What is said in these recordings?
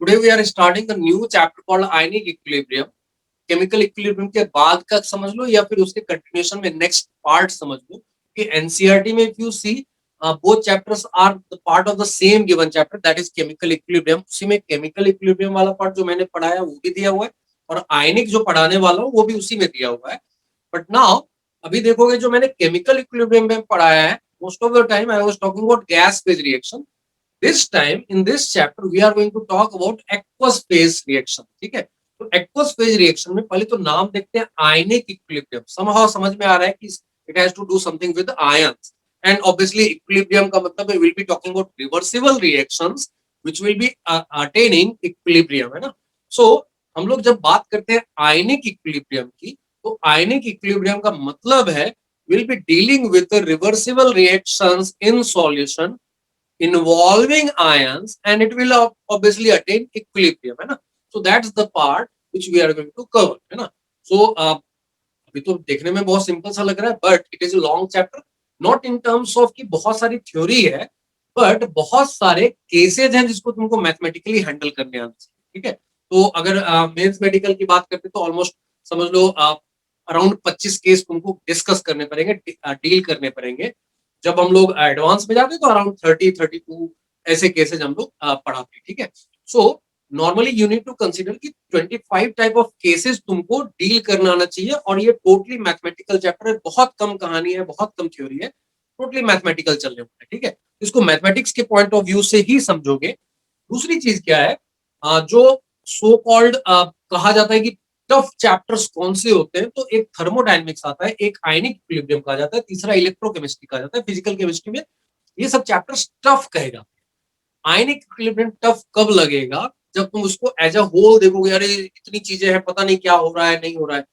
Today we are starting a new chapter called ionic equilibrium. Chemical equilibrium के बाद का समझ लो या फिर उसके कंटिन्यूएशन में नेक्स्ट पार्ट समझ लो कि एनसीईआरटी में if you see both chapters are the part of the same given chapter that is chemical equilibrium. उसी में केमिकल इक्विलिब्रियम वाला पार्ट जो मैंने पढ़ाया वो भी दिया हुआ है और आयनिक जो पढ़ाने वाला हूँ वो भी उसी में दिया हुआ है। बट नाउ अभी देखोगे जो मैंने केमिकल इक्विलिब्रियम में पढ़ाया है most of the time I was talking about gas phase reaction. This time in this chapter we are going to talk about aqueous phase reaction। ठीक है, तो aqueous phase reaction में पहले तो नाम देखते हैं ionic equilibrium। somehow समझ में आ रहा है कि it has to do something with ions and obviously equilibrium का मतलब है we'll be talking about reversible reactions which will be attaining equilibrium, है ना। so हम लोग जब बात करते हैं ionic equilibrium की तो ionic equilibrium का मतलब है we'll be dealing with the reversible reactions in solution involving ions and it will obviously attain equilibrium, है ना। so that's the part which we are going to cover, है ना। so अभी तो देखने में बहुत सिंपल सा लग रहा है but it is a long chapter not in terms of कि बहुत सारी थ्योरी है बट बहुत सारे केसेज हैं जिसको तुमको मैथमेटिकली हैंडल करने आना चाहिए। ठीक है, तो अगर मेंस मेडिकल की बात करते तो ऑलमोस्ट समझ लो अराउंड 25 केस तुमको डिस्कस करने पड़ेंगे, डील करने पड़ेंगे। जब हम लोग एडवांस में जाते तो अराउंड 30-32 ऐसे केसेज हम लोग पढ़ाते। ठीक है, so normally you need to consider कि 25 टाइप ऑफ केसेस तुमको डील करना आना चाहिए और ये टोटली मैथमेटिकल चैप्टर है। बहुत कम कहानी है, बहुत कम थ्योरी है, टोटली मैथमेटिकल चलने वाला है। ठीक है, इसको मैथमेटिक्स के पॉइंट ऑफ व्यू से ही समझोगे। दूसरी चीज क्या है, जो सो कॉल्ड कहा जाता है कि टफ चैप्टर्स कौन से होते हैं, तो एक थर्मोडायनेमिक्स आता है, एक आयनिक इक्विलिब्रियम कहा जाता है, तीसरा इलेक्ट्रोकेमिस्ट्री कहा जाता है। फिजिकल केमिस्ट्री में ये सब चैप्टर्स टफ कहेगा। आयनिक इक्विलिब्रियम टफ कब लगेगा, जब तुम उसको एज अ होल देखोगे, अरे इतनी चीजें हैं, पता नहीं क्या हो रहा है, नहीं हो रहा है।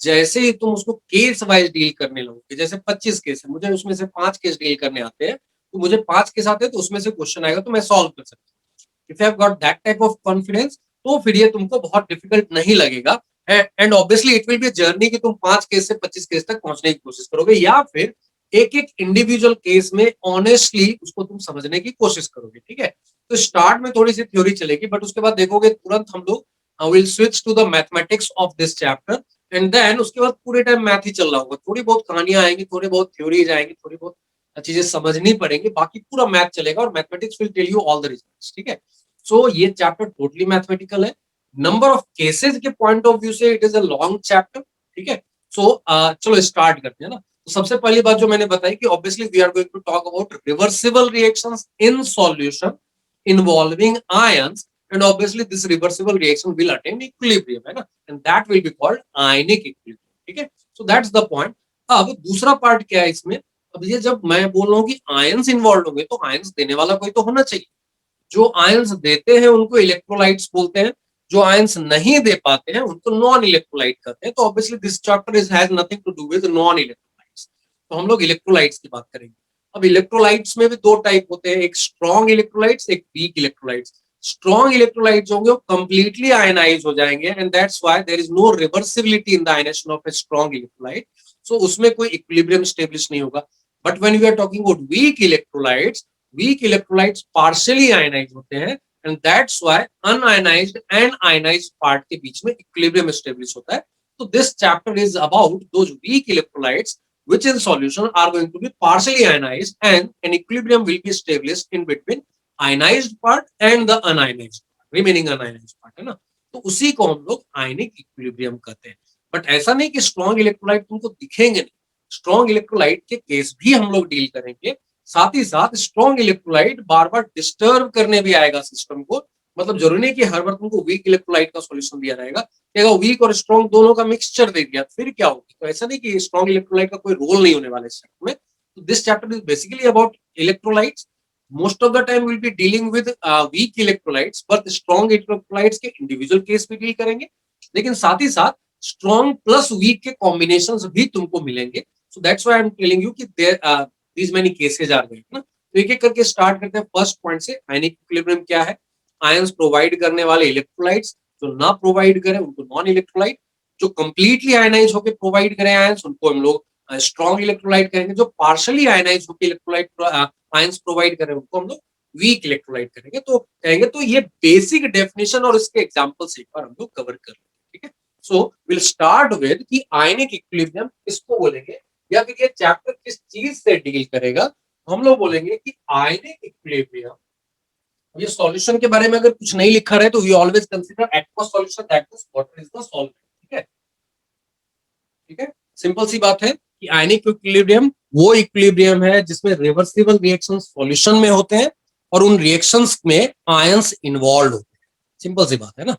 जैसे ही तुम उसको केस वाइज डील करने लगोगे, जैसे 25 केस है, मुझे उसमें से 5 केस डील करने आते हैं, तो मुझे 5 केस आते हैं तो उसमें से क्वेश्चन आएगा तो मैं सॉल्व कर सकता हूँ। If you have got that type of confidence तो फिर ये तुमको बहुत डिफिकल्ट नहीं लगेगा। And obviously it will B journey कि तुम 5 केस से 25 केस तक पहुंचने की कोशिश करोगे या फिर एक एक इंडिविजुअल केस में ऑनेस्टली उसको तुम समझने की कोशिश करोगे। ठीक है, तो स्टार्ट में थोड़ी सी थ्योरी चलेगी बट उसके बाद देखोगे तुरंत हम लोग will switch to the mathematics of this chapter and then उसके बाद पूरे टाइम मैथ ही चल रहा होगा। थोड़ी बहुत कहानियां आएंगी, थोड़ी बहुत थ्योरीज आएंगी, थोड़ी बहुत चीजें समझनी पड़ेंगी, बाकी पूरा मैथ चलेगा और mathematics will tell you all the results. ठीक है, सो ये चैप्टर टोटली मैथमेटिकल है। नंबर ऑफ केसेस के पॉइंट ऑफ व्यू से it is a long chapter. ठीक है, सो चलो स्टार्ट करते हैं ना। तो सबसे पहली बात जो मैंने बताई कि obviously we are going to talk about reversible reactions in solution involving ions and obviously this reversible reaction will attain equilibrium, है ना, and that will be called ionic equilibrium। ठीक है, so that's the point। अब दूसरा part क्या है इसमें, अब ये जब मैं बोल रहा हूँ कि आयंस इन्वॉल्व होंगे तो आयंस देने वाला कोई तो होना चाहिए। जो आयंस देते हैं उनको इलेक्ट्रोलाइट्स बोलते हैं, जो आयंस नहीं दे पाते हैं उनको नॉन इलेक्ट्रोलाइट कहते हैं। तो obviously this chapter is has nothing to do with non electrolytes, तो हम लोग इलेक्ट्रोलाइट्स की बात करेंगे। अब इलेक्ट्रोलाइट्स में भी दो टाइप होते हैं, एक स्ट्रॉन्ग इलेक्ट्रोलाइट्स, एक वीक इलेक्ट्रोलाइट्स। स्ट्रॉन्ग इलेक्ट्रोलाइट्स होंगे वो कंप्लीटली आयनाइज हो जाएंगे and that's why there is no reversibility in the ionisation of a strong electrolyte. So उसमें कोई इक्विलिब्रियम स्टेब्लिश नहीं होगा। But when we are talking about weak electrolytes partially ionise होते हैं and that's why unionised and ionised part के बीच में equilibrium establish होता है। तो this chapter is about those weak electrolytes which in solution are going to be partially ionized and an equilibrium will be established in between ionized part and the unionized part, remaining unionized part, है ना। तो उसी को हम लोग ionic equilibrium कहते हैं। But ऐसा नहीं कि स्ट्रॉन्ग इलेक्ट्रोलाइट तुमको दिखेंगे नहीं, स्ट्रॉन्ग इलेक्ट्रोलाइट के केस भी हम लोग डील करेंगे। साथ ही साथ स्ट्रॉन्ग इलेक्ट्रोलाइट बार बार डिस्टर्ब करने भी आएगा सिस्टम को। मतलब जरूरी नहीं कि हर बार तुमको वीक इलेक्ट्रोलाइट का सॉल्यूशन दिया रहेगा, अगर वीक और स्ट्रॉन्ग दोनों का मिक्सचर दे दिया फिर क्या होगी। तो ऐसा नहीं कि स्ट्रॉन्ग इलेक्ट्रोलाइट का कोई रोल नहीं होने वाला इस चैप्टर में। तो this chapter is basically about electrolytes. Most of the time will be dealing with weak electrolytes but strong electrolytes के इंडिविजुअल केस भी डील करेंगे, लेकिन साथ ही साथ स्ट्रॉन्ग प्लस वीक के कॉम्बिनेशन भी तुमको मिलेंगे। So that's why I am telling you कि these many cases are there ना। तो एक एक करके स्टार्ट करते हैं फर्स्ट पॉइंट से। आयनिक इक्विलिब्रियम क्या है, आयंस प्रोवाइड करने वाले इलेक्ट्रोलाइट्स, जो ना प्रोवाइड करें उनको नॉन इलेक्ट्रोलाइट, जो कंप्लीटली आयनाइज होकर प्रोवाइड करें आयंस उनको हम लोग स्ट्रॉन्ग इलेक्ट्रोलाइट कहेंगे, जो पार्शियली आयनाइज होकर इलेक्ट्रोलाइट आयंस प्रोवाइड करें उनको हम लोग वीक इलेक्ट्रोलाइट करेंगे तो कहेंगे। तो ये बेसिक डेफिनेशन और इसके एग्जांपल्स एक बार हम लोग कवर कर लेंगे, ठीक है। सो विल स्टार्ट विद कि आयनिक इक्विलिब्रियम किसको बोलेंगे, या फिर ये चैप्टर किस चीज से डील करेगा। हम लोग बोलेंगे कि आयनिक इक्विलिब्रियम, ये सॉल्यूशन के बारे में अगर कुछ नहीं लिखा रहे तो we always consider aqueous solution, that means water is the solvent, ठीक है। ठीक है, सिंपल सी बात है कि आयनिक इक्विलिब्रियम वो इक्विलिब्रियम है जिसमें रिवर्सिबल रिएक्शंस सॉल्यूशन में होते हैं और उन रिएक्शंस में आयंस इन्वॉल्व होते हैं। सिंपल सी बात है ना।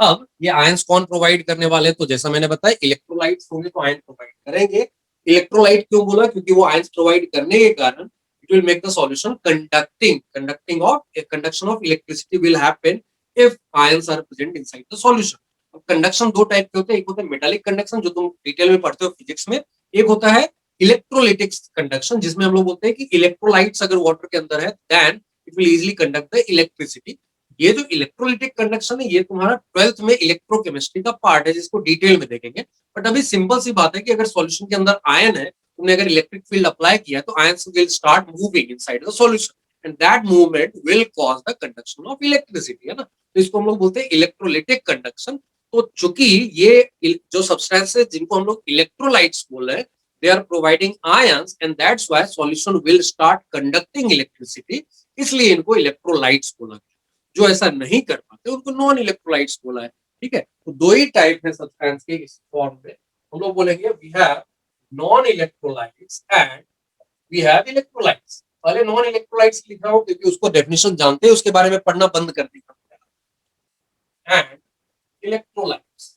अब ये आयंस कौन प्रोवाइड करने वाले हैं, तो जैसा मैंने बताया इलेक्ट्रोलाइट्स होंगे तो आयन प्रोवाइड करेंगे। इलेक्ट्रोलाइट क्यों बोला, क्योंकि वो आयंस प्रोवाइड करने के कारण it will make the solution conducting, conduction of electricity will happen if ions are present inside the solution. अब कंडक्शन दो टाइप के होते हैं, एक होता है मेटालिक कंडक्शन जो तुम डिटेल में पढ़ते हो फिजिक्स में, एक होता है इलेक्ट्रोलिटिक कंडक्शन जिसमें हम लोग बोलते हैं कि इलेक्ट्रोलाइट्स अगर वाटर के अंदर है then it will easily conduct the electricity. ये जो इलेक्ट्रोलिटिक कंडक्शन है ये तुम्हारा 12th में इलेक्ट्रोकेमिस्ट्री का पार्ट है जिसको डिटेल में देखेंगे। बट अभी सिंपल सी बात है कि अगर सॉल्यूशन के अंदर आयन है, तुमने अगर इलेक्ट्रिक फील्ड अप्लाई किया तो ions will start moving inside the solution and that movement will cause the conduction of electricity, है ना। तो इसको हम लोग बोलते हैं इलेक्ट्रोलिटिक कंडक्शन। तो चूंकि ये जो सब्सटेंसेस जिनको हम लोग इलेक्ट्रोलाइट्स बोल रहे हैं, they are providing ions and that's why solution will start conducting electricity, इसलिए इनको इलेक्ट्रोलाइट्स बोला गया। जो ऐसा नहीं कर पाते उनको नॉन इलेक्ट्रोलाइट्स बोला है, ठीक है। तो दो ही टाइप है सब्सटेंस के इस फॉर्म में। हम लोग बोलेंगे we have non electrolytes and we have electrolytes. पहले नॉन इलेक्ट्रोलाइट्स लिख रहा हूं क्योंकि उसको डेफिनेशन जानते हैं, उसके बारे में पढ़ना बंद कर दी एंड इलेक्ट्रोलाइट्स।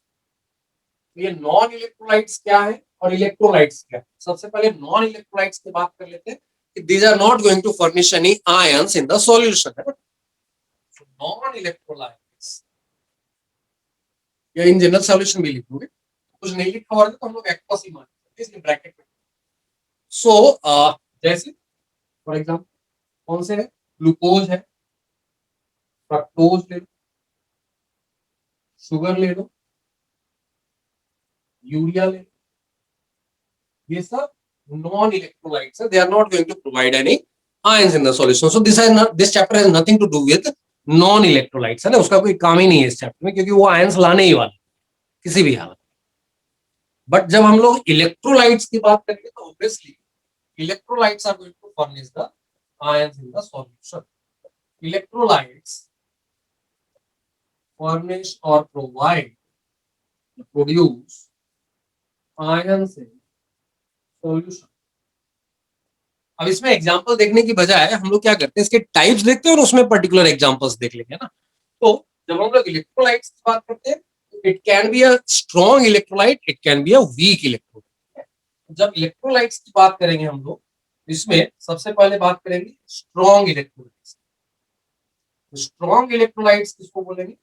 ये नॉन इलेक्ट्रोलाइट्स क्या है और इलेक्ट्रोलाइट्स क्या है। सबसे पहले नॉन इलेक्ट्रोलाइट्स की बात कर लेते हैं। These are not going to furnish any ions in the solution, है ना। नॉन इलेक्ट्रोलाइट्स या इन जनरल सॉल्यूशन भी लिखोगे, कुछ नहीं लिखा हुआ है तो हम लोग एक्वस ही मानते हैं इसलिए ब्रैकेट में। सो जैसे फॉर एग्जांपल कौन से है, ग्लूकोज है, फ्रक्टोज ले लो, शुगर ले लो, यूरिया ले लो, ये सब नॉन इलेक्ट्रोलाइट्स है। They are not going to provide any ions in the solution. So this chapter has nothing to do with non electrolytes, है ना। उसका कोई काम ही नहीं है इस चैप्टर में क्योंकि वो आयंस लाने ही वाले किसी भी हालत। बट जब हम लोग इलेक्ट्रोलाइट्स की बात करेंगे तो obviously electrolytes are going to furnish the ions in the solution. Electrolytes furnish or provide, produce ions in solution। अब इसमें एग्जांपल देखने की बजाय हम लोग क्या करते हैं, इसके टाइप्स देखते हैं और उसमें पर्टिकुलर एग्जांपल्स देख लेंगे ना। तो जब हम लोग इलेक्ट्रोलाइट्स की बात करते हैं, it can be a strong electrolyte, it can be a weak electrolyte. जब इलेक्ट्रोलाइट्स की बात करेंगे हम लोग, इसमें सबसे पहले बात करेंगे स्ट्रॉन्ग इलेक्ट्रोलाइट्स। स्ट्रॉन्ग इलेक्ट्रोलाइट्स किसको बोलेंगे,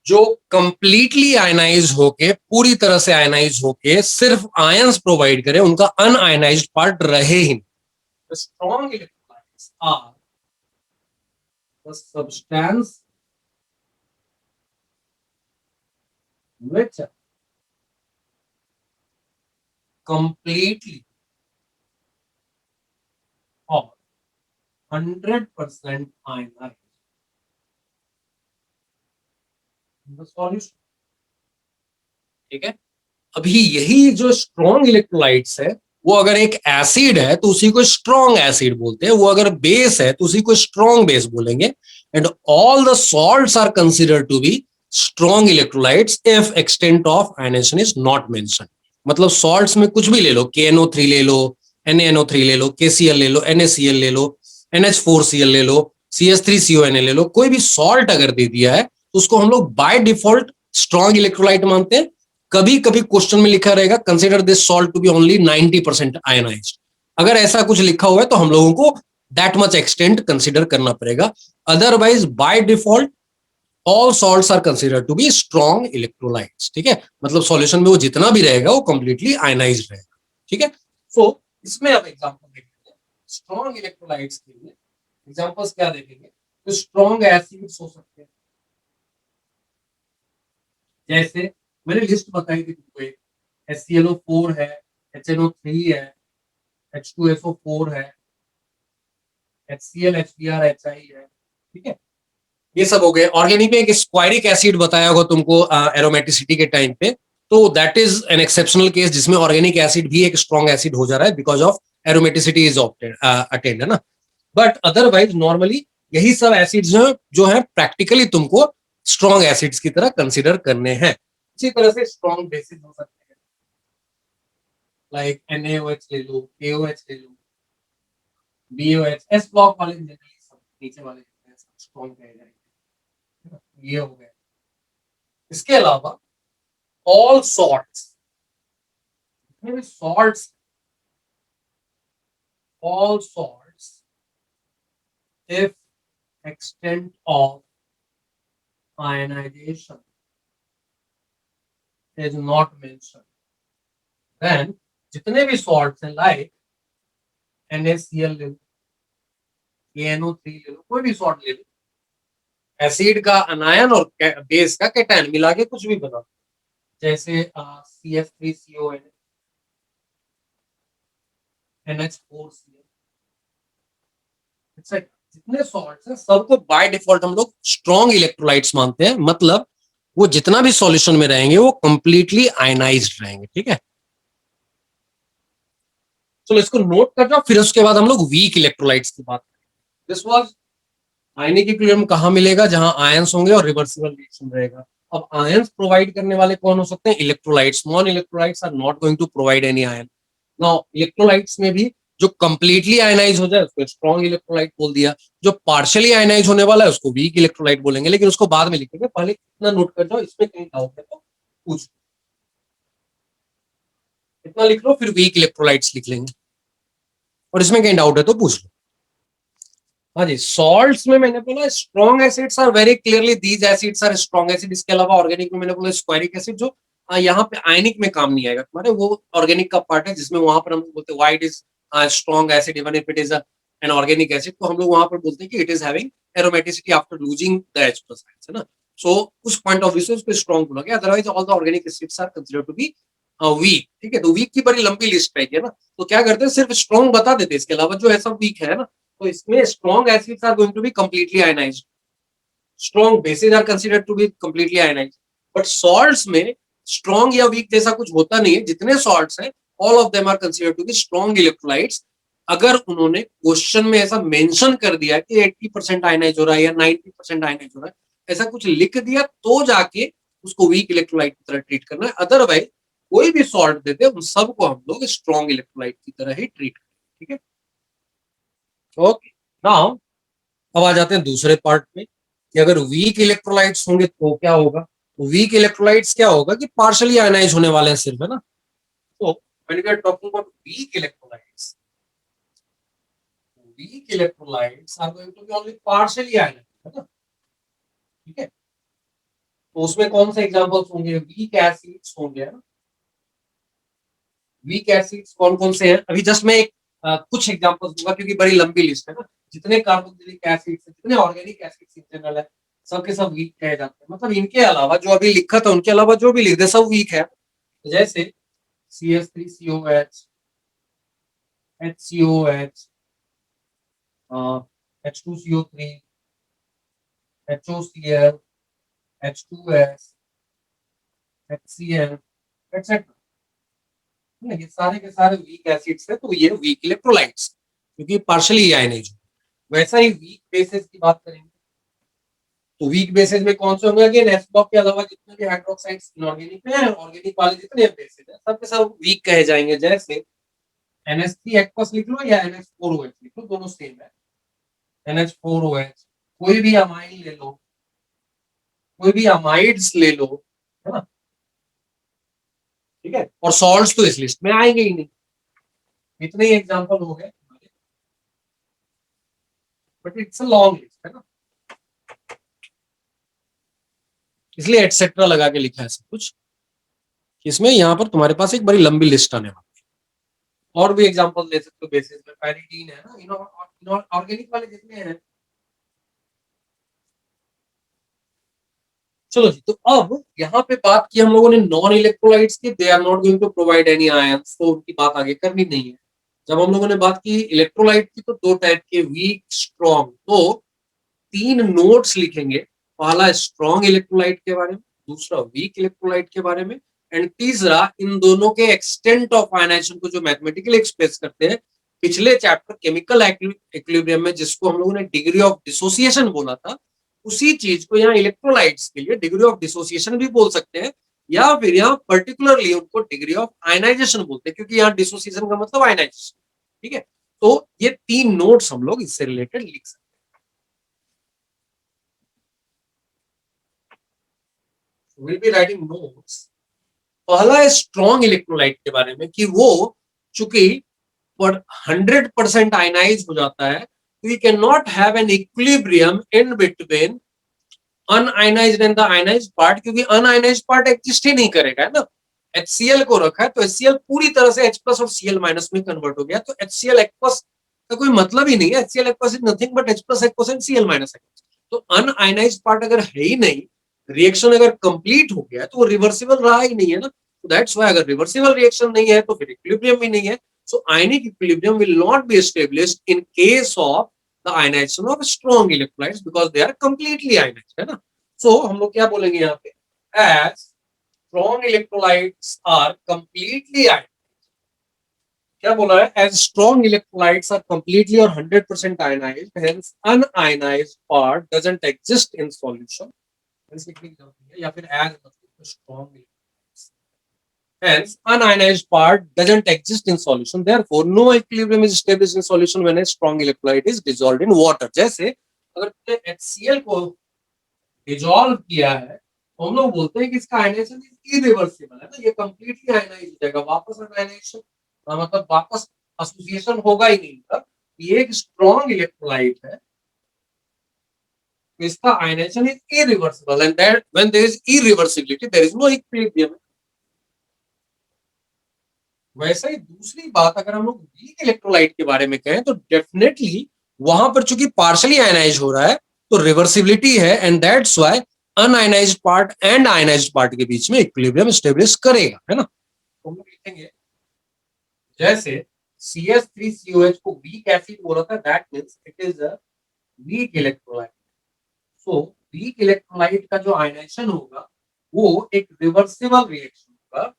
जो कंप्लीटली आयनाइज होके, पूरी तरह से आयनाइज होके सिर्फ आयंस प्रोवाइड करे, उनका अनआयनाइज्ड पार्ट रहे ही नहीं। Strong electrolytes are the substance which are completely or 100% ionized in the solution, ठीक है। अभी यही जो स्ट्रॉन्ग इलेक्ट्रोलाइट्स है, वो अगर एक एसिड है तो उसी को स्ट्रॉन्ग एसिड बोलते हैं, वो अगर बेस है तो उसी को स्ट्रॉन्ग बेस बोलेंगे। And all the salts are considered to be strong electrolytes if extent of ionisation is not mention. मतलब सॉल्ट्स में कुछ भी ले लो, KNO3 ले लो, NaNO3 ले लो, KCl ले लो, NaCl ले लो, NH4Cl ले लो, CH3CONa ले लो, कोई भी सॉल्ट अगर दे दिया है तो उसको हम लोग बाय डिफॉल्ट स्ट्रॉन्ग इलेक्ट्रोलाइट मानते हैं। कभी कभी क्वेश्चन में लिखा रहेगा consider this salt to be only 90% ionised. अगर ऐसा कुछ लिखा हुआ है तो हम लोगों को दैट मच एक्सटेंट कंसिडर करना पड़ेगा। Otherwise by default all salts are considered to be strong electrolytes, ठीक है। मतलब सॉल्यूशन में वो जितना भी रहेगा वो कंप्लीटली आयनाइज्ड रहेगा, ठीक है। सो इसमें अब एग्जांपल देखेंगे स्ट्रॉन्ग इलेक्ट्रोलाइट्स के लिए। एग्जांपल्स क्या देखेंगे, तो स्ट्रॉन्ग एसिड्स हो सकते हैं, जैसे मैंने लिस्ट बताई थी तुमको, एक HClO4 है, HNO3 है, H2SO4 है, HCl, HBr, HI है, ठीक है। ये सब हो गए। ऑर्गेनिक में एक स्क्वायरिक एसिड बताया होगा तुमको एरोमेटिसिटी के टाइम पे, तो that is an exceptional case जिसमें ऑर्गेनिक एसिड भी एक स्ट्रॉन्ग एसिड हो जा रहा है because of aromaticity is attend, है ना। बट अदरवाइज नॉर्मली यही सब एसिड्स जो है प्रैक्टिकली तुमको स्ट्रॉन्ग एसिड्स की तरह कंसिडर करने हैं। इसी तरह से स्ट्रॉन्ग बेसिस हो सकते हैं, लाइक NaOH ले लो, KOH ले लो, BOH, S ब्लॉक वाले जनरली सब नीचे वाले स्ट्रॉन्ग कहे जाएंगे। ये हो गया। इसके अलावा all salts, maybe salts, all salts, if extent of ionization is not mentioned, then जितने भी salts हैं like NaCl ले लो, KNO3 ले लो, कोई भी salt ले लो, एसिड का अनायन और बेस का कैटायन मिला के कुछ भी बना, जैसे CF3CON, NH4Cl, जितने सॉल्ट्स हैं सबको बाय डिफॉल्ट हम लोग स्ट्रॉन्ग इलेक्ट्रोलाइट्स मानते हैं, मतलब वो जितना भी सॉल्यूशन में रहेंगे वो कंप्लीटली आयनाइज्ड रहेंगे, ठीक है। चलो इसको नोट कर जाओ, फिर उसके बाद हम लोग वीक इलेक्ट्रोलाइट्स की बात करेंगे। दिस वाज आयनिक इक्विलिब्रियम कहां मिलेगा, जहां आयंस होंगे और रिवर्सिबल रिएक्शन रहेगा। अब आयंस प्रोवाइड करने वाले कौन हो सकते हैं, electrolytes. Non electrolytes are not going to provide any ion. Now electrolytes में भी जो कंप्लीटली आयनाइज हो जाए उसको स्ट्रॉन्ग इलेक्ट्रोलाइट बोल दिया, जो पार्शियली आयनाइज होने वाला है उसको वीक इलेक्ट्रोलाइट बोलेंगे, लेकिन उसको बाद में लिखेंगे, पहले इतना नोट कर जाओ, इसमें कहीं डाउट है तो पूछ, इतना लिख लो, फिर वीक इलेक्ट्रोलाइट्स लिख लेंगे, और इसमें कहीं डाउट है तो पूछ लो। हाँ जी, सॉल्ट्स में मैंने बोला strong acids are very clearly these acids are strong acid. इसके अलावा ऑर्गेनिक में मैंने बोला स्क्वायरिक एसिड, जो यहाँ पे आयनिक में काम नहीं आएगा तुम्हारे, वो ऑर्गेनिक का पार्ट है, जिसमें वहां पर हम बोलते हैं white is strong acid even if it is an organic acid, तो हम लोग वहां पर बोलते हैं कि it is having aromaticity after losing the H plus, है ना। सो उस पॉइंट ऑफ व्यू से उसको स्ट्रॉन्ग बोला गया, otherwise all the organic acids are considered to be weak, ठीक है। तो वीक की बड़ी लंबी लिस्ट रहेगी, है ना, तो क्या करते हैं सिर्फ स्ट्रॉन्ग बता देते हैं, इसके अलावा जो है सब वीक है ना। तो इसमें strong acids are going to be completely ionised, strong bases are considered to be completely ionised, but salts में स्ट्रॉन्ग या वीक जैसा कुछ होता नहीं है। जितने सॉल्ट्स हैं all of them are considered to be strong electrolytes. अगर उन्होंने क्वेश्चन में ऐसा मेंशन कर दिया कि 80% आयनाइज हो रहा है या 90% आयनाइज हो रहा है, ऐसा कुछ लिख दिया तो जाके उसको वीक इलेक्ट्रोलाइट की तरह ट्रीट करना है, अदरवाइज कोई भी सॉल्ट देते हैं उन सबको हम लोग स्ट्रॉन्ग इलेक्ट्रोलाइट की तरह ही ट्रीट करें, ठीक है। ओके, नाउ अब आ जाते हैं दूसरे पार्ट में कि अगर वीक इलेक्ट्रोलाइट्स होंगे तो क्या होगा। तो वीक इलेक्ट्रोलाइट्स क्या होगा कि पार्शियली आयनाइज होने वाले हैं सिर्फ, है ना। तो when we are talking about weak electrolytes are going to be only partially ionise, है ना, ठीक है। तो उसमें कौन से एग्जांपल्स होंगे, वीक एसिड्स होंगे, है ना। वीक एसिड्स कौन कौन से हैं, अभी जस्ट मैं एक कुछ एग्जांपल्स दूंगा क्योंकि बड़ी लंबी लिस्ट है ना। जितने कार्बोक्सिलिक एसिड्स हैं, जितने ऑर्गेनिक एसिड्स इन जनरल है, सब के सब वीक कहे जाते हैं, मतलब इनके अलावा जो अभी लिखा था उनके अलावा जो भी लिख दे सब वीक है। जैसे CH3COH, HCOH, H2CO3, HOCl, H2S, HCl, etc। ये सारे के सारे वीक एसिड्स है, तो ये वीक इलेक्ट्रोलाइट्स क्योंकि पार्शियली आयनाइज। वैसा ही वीक बेसिस की बात करेंगे तो वीक बेसिस में कौन से होंगे, अगेन एस ब्लॉक के अलावा जितने भी हाइड्रोक्साइड्स इनऑर्गेनिक में है, ऑर्गेनिक वाले जितने बेसिस है सब के सब वीक कहे जाएंगे। जैसे NH3 एक्वस लिख लो या NH4OH लिख लो, दोनों सेम है। NH4OH, कोई भी अमाइन ले लो, कोई भी अमाइड्स ले लो, है ना, ठीक है। और सॉल्ट्स तो इस लिस्ट में आएंगे ही नहीं। इतने ही एग्जांपल हो गए, but it's a long list, है ना, इसलिए एटसेट्रा लगा के लिखा है सब कुछ। इसमें यहाँ पर तुम्हारे पास एक बड़ी लंबी लिस्ट आने वाली है। और भी एग्जांपल ले सकते हो बेसिस में, पैरिडीन है ना, ऑर्गेनिक वाले जितने हैं। चलो जी, तो अब यहाँ पे बात की हम लोगों ने नॉन इलेक्ट्रोलाइट्स की, they are not going to provide any ions, तो उनकी बात आगे करनी नहीं है। जब हम लोगों ने बात की इलेक्ट्रोलाइट की तो दो टाइप के, वीक स्ट्रॉन्ग, तो तीन नोट्स लिखेंगे, पहला स्ट्रॉन्ग इलेक्ट्रोलाइट के बारे में, दूसरा वीक इलेक्ट्रोलाइट के बारे में, एंड तीसरा इन दोनों के एक्सटेंट ऑफ आयनाइजेशन को जो मैथमेटिकली एक्सप्रेस करते हैं। पिछले चैप्टर केमिकल इक्विलिब्रियम में जिसको हम लोगों ने डिग्री ऑफ डिसोसिएशन बोला था, उसी चीज को यहाँ इलेक्ट्रोलाइट्स के लिए डिग्री ऑफ डिसोसिएशन भी बोल सकते हैं, या फिर यहाँ पर्टिकुलरली उनको डिग्री ऑफ आयनाइजेशन बोलते हैं, क्योंकि यहाँ डिसोसिएशन का मतलब आयनाइजेशन। ठीक है, तो ये तीन नोट्स हम लोग इससे रिलेटेड लिख सकते हैं। Will be writing notes. पहला है स्ट्रॉन्ग इलेक्ट्रोलाइट के बारे में, कि वो चूंकि पर 100% आयनाइज हो जाता है, तो you can not have an equilibrium in between un-ionised and the ionised part, क्योंकि अनआयनाइज्ड पार्ट एग्जिस्ट ही नहीं करेगा, है ना। HCl को रखा है तो HCl पूरी तरह से H प्लस और Cl माइनस में कन्वर्ट हो गया, तो HCl एक्वस का कोई मतलब ही नहीं है। HCl aqueous is nothing but H plus aqueous and Cl minus aqueous. तो अनआयनाइज्ड पार्ट अगर है ही नहीं, रिएक्शन अगर कंप्लीट हो गया तो वो रिवर्सिबल रहा ही नहीं है ना। तो दैट्स व्हाई अगर रिवर्सिबल रिएक्शन नहीं है तो फिर इक्विलिब्रियम भी नहीं है। So ionic equilibrium will not be established in case of the ionisation of strong electrolytes because they are completely ionised, है ना। सो हम लोग क्या बोलेंगे यहाँ पे, as strong electrolytes are completely ionized. क्या बोला है, as strong electrolytes are completely or 100% ionized, hence unionized part doesn't exist in solution. या फिर as strong electrolytes, hence unionized part doesn't exist in solution, therefore no equilibrium is established in solution when a strong electrolyte is dissolved in water. जैसे अगर तुमने HCl को dissolve किया है तो हम लोग बोलते हैं कि इसका आयनाइजेशन इरिवर्सिबल है ना, ये कंप्लीटली आयनाइज हो जाएगा, वापस आयनाइजेशन मतलब वापस एसोसिएशन होगा ही नहीं। तब ये एक स्ट्रॉन्ग इलेक्ट्रोलाइट है, तो इसका ionisation is irreversible and that when there is irreversibility there is no equilibrium. वैसे ही दूसरी बात अगर हम लोग वीक इलेक्ट्रोलाइट के बारे में कहें तो डेफिनेटली वहां पर चूंकि पार्शली आयनाइज हो रहा है तो रिवर्सिबिलिटी है, and that's why un-ionised part and ionised part के बीच में इक्विलिब्रियम स्टेब्लिश करेगा, है ना। तो हम लोग लिखेंगे जैसे CH3COH को वीक एसिड बोला था, that means it is a weak electrolyte. So weak electrolyte का जो आयनाइजेशन होगा वो एक रिवर्सिबल रिएक्शन होगा,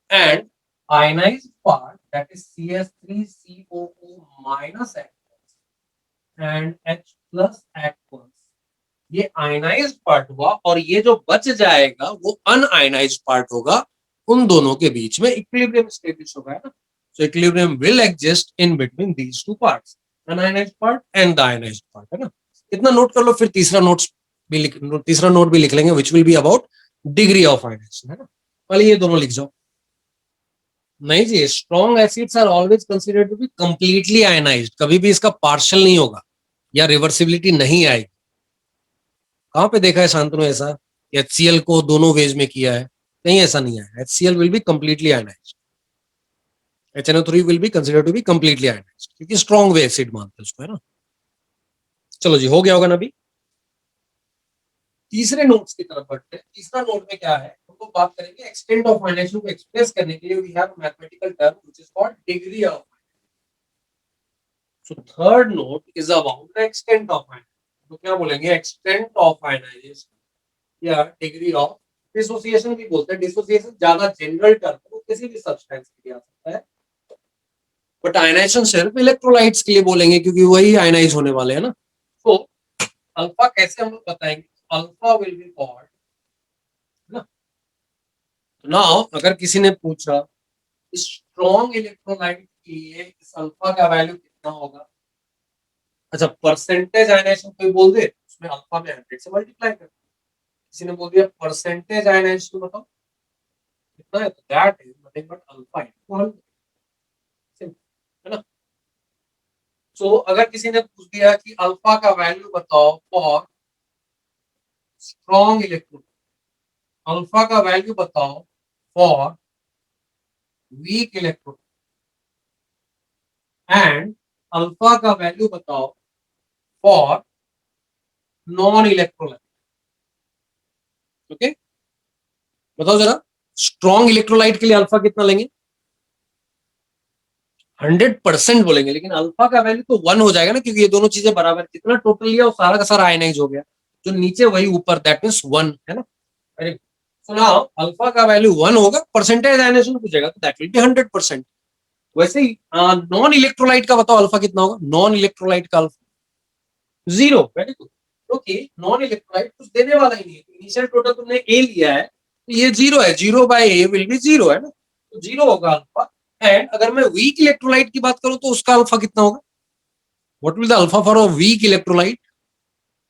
and ionized part that is CH3COO minus aqueous and H plus aqueous, ये आयनाइज्ड पार्ट हुआ, और ये जो बच जाएगा वो अनआयनाइज्ड पार्ट होगा। उन दोनों के बीच में इक्विलिब्रियम स्टेब्लिश होगा, है ना। सो equilibrium will exist in between these two parts, un-ionised part and the ionised part, है ना। इतना नोट कर लो, फिर तीसरा नोट भी लिख लेंगे which will be about degree of ionisation, है ना। पहले ये दोनों लिख जाओ। नहीं जी, strong acids are always considered to be completely ionised, कभी भी इसका पार्शियल नहीं होगा या रिवर्सिबिलिटी नहीं आएगी। कहां पे देखा है शांतनु ऐसा, HCl को दोनों वेज में किया है? नहीं, ऐसा नहीं है। HCl will be completely ionised, HNO3 will be considered to be completely ionised, क्योंकि स्ट्रॉन्ग वे एसिड मानते हैं उसको, है ना। चलो जी, हो गया होगा ना अभी। तीसरे नोट्स की तरफ बढ़ते हैं। तीसरा नोट में क्या है, हम लोग बात करेंगे एक्सटेंट ऑफ आयनाइजेशन को एक्सप्रेस करने के लिए we have mathematical term which is called degree of. So third note is about the extent of ionisation. तो क्या बोलेंगे, एक्सटेंट ऑफ आयनाइजेशन या डिग्री ऑफ डिसोसिएशन भी बोलते हैं। डिसोसिएशन ज्यादा जनरल टर्म है, वो किसी भी सब्सटेंस के लिए आ सकता है, बट आयनाइजेशन सिर्फ इलेक्ट्रोलाइट्स के लिए बोलेंगे क्योंकि वही आयनाइज होने वाले हैं ना। तो अल्फा कैसे हम लोग बताएंगे, अल्फा विल बी कॉल्ड, ना। नाउ अगर किसी ने पूछा स्ट्रॉन्ग इलेक्ट्रोलाइट के लिए इस अल्फा का वैल्यू कितना होगा, अच्छा परसेंटेज आयनाइजेशन कोई बोल दे, उसमें अल्फा में 100 से मल्टीप्लाई कर। किसी ने बोल दिया परसेंटेज आयनाइजेशन बताओ कितना है, तो that is nothing but alpha into 100, है ना। सो अगर किसी ने पूछ दिया कि अल्फा का वैल्यू बताओ फॉर स्ट्रॉन्ग इलेक्ट्रोलाइट, अल्फा का वैल्यू बताओ for weak electrolyte, and alpha का वैल्यू बताओ फॉर नॉन इलेक्ट्रोलाइट। ओके, बताओ जरा, स्ट्रॉन्ग इलेक्ट्रोलाइट के लिए अल्फा कितना लेंगे? 100% बोलेंगे, लेकिन अल्फा का वैल्यू तो 1 हो जाएगा ना, क्योंकि ये दोनों चीजें बराबर, जितना टोटल लिया वो सारा का सारा आयनाइज हो गया, जो नीचे वही ऊपर, दैट मीन्स 1 है ना। अरे सुना, अल्फा का वैल्यू 1 होगा, परसेंटेज आयनाइजेशन पूछेगा तो दैट विल बी 100%। वैसे ही नॉन इलेक्ट्रोलाइट का बताओ अल्फा कितना होगा, नॉन इलेक्ट्रोलाइट का अल्फा 0। वेरी गुड, क्योंकि नॉन इलेक्ट्रोलाइट कुछ देने वाला ही नहीं है, इनिशियल टोटल तुमने ए लिया है तो ये 0 है, 0 बाय ए विल बी 0 है ना, तो 0 होगा अल्फा। एंड अगर मैं वीक इलेक्ट्रोलाइट की बात करूं तो उसका अल्फा कितना होगा, what will the alpha for a weak electrolyte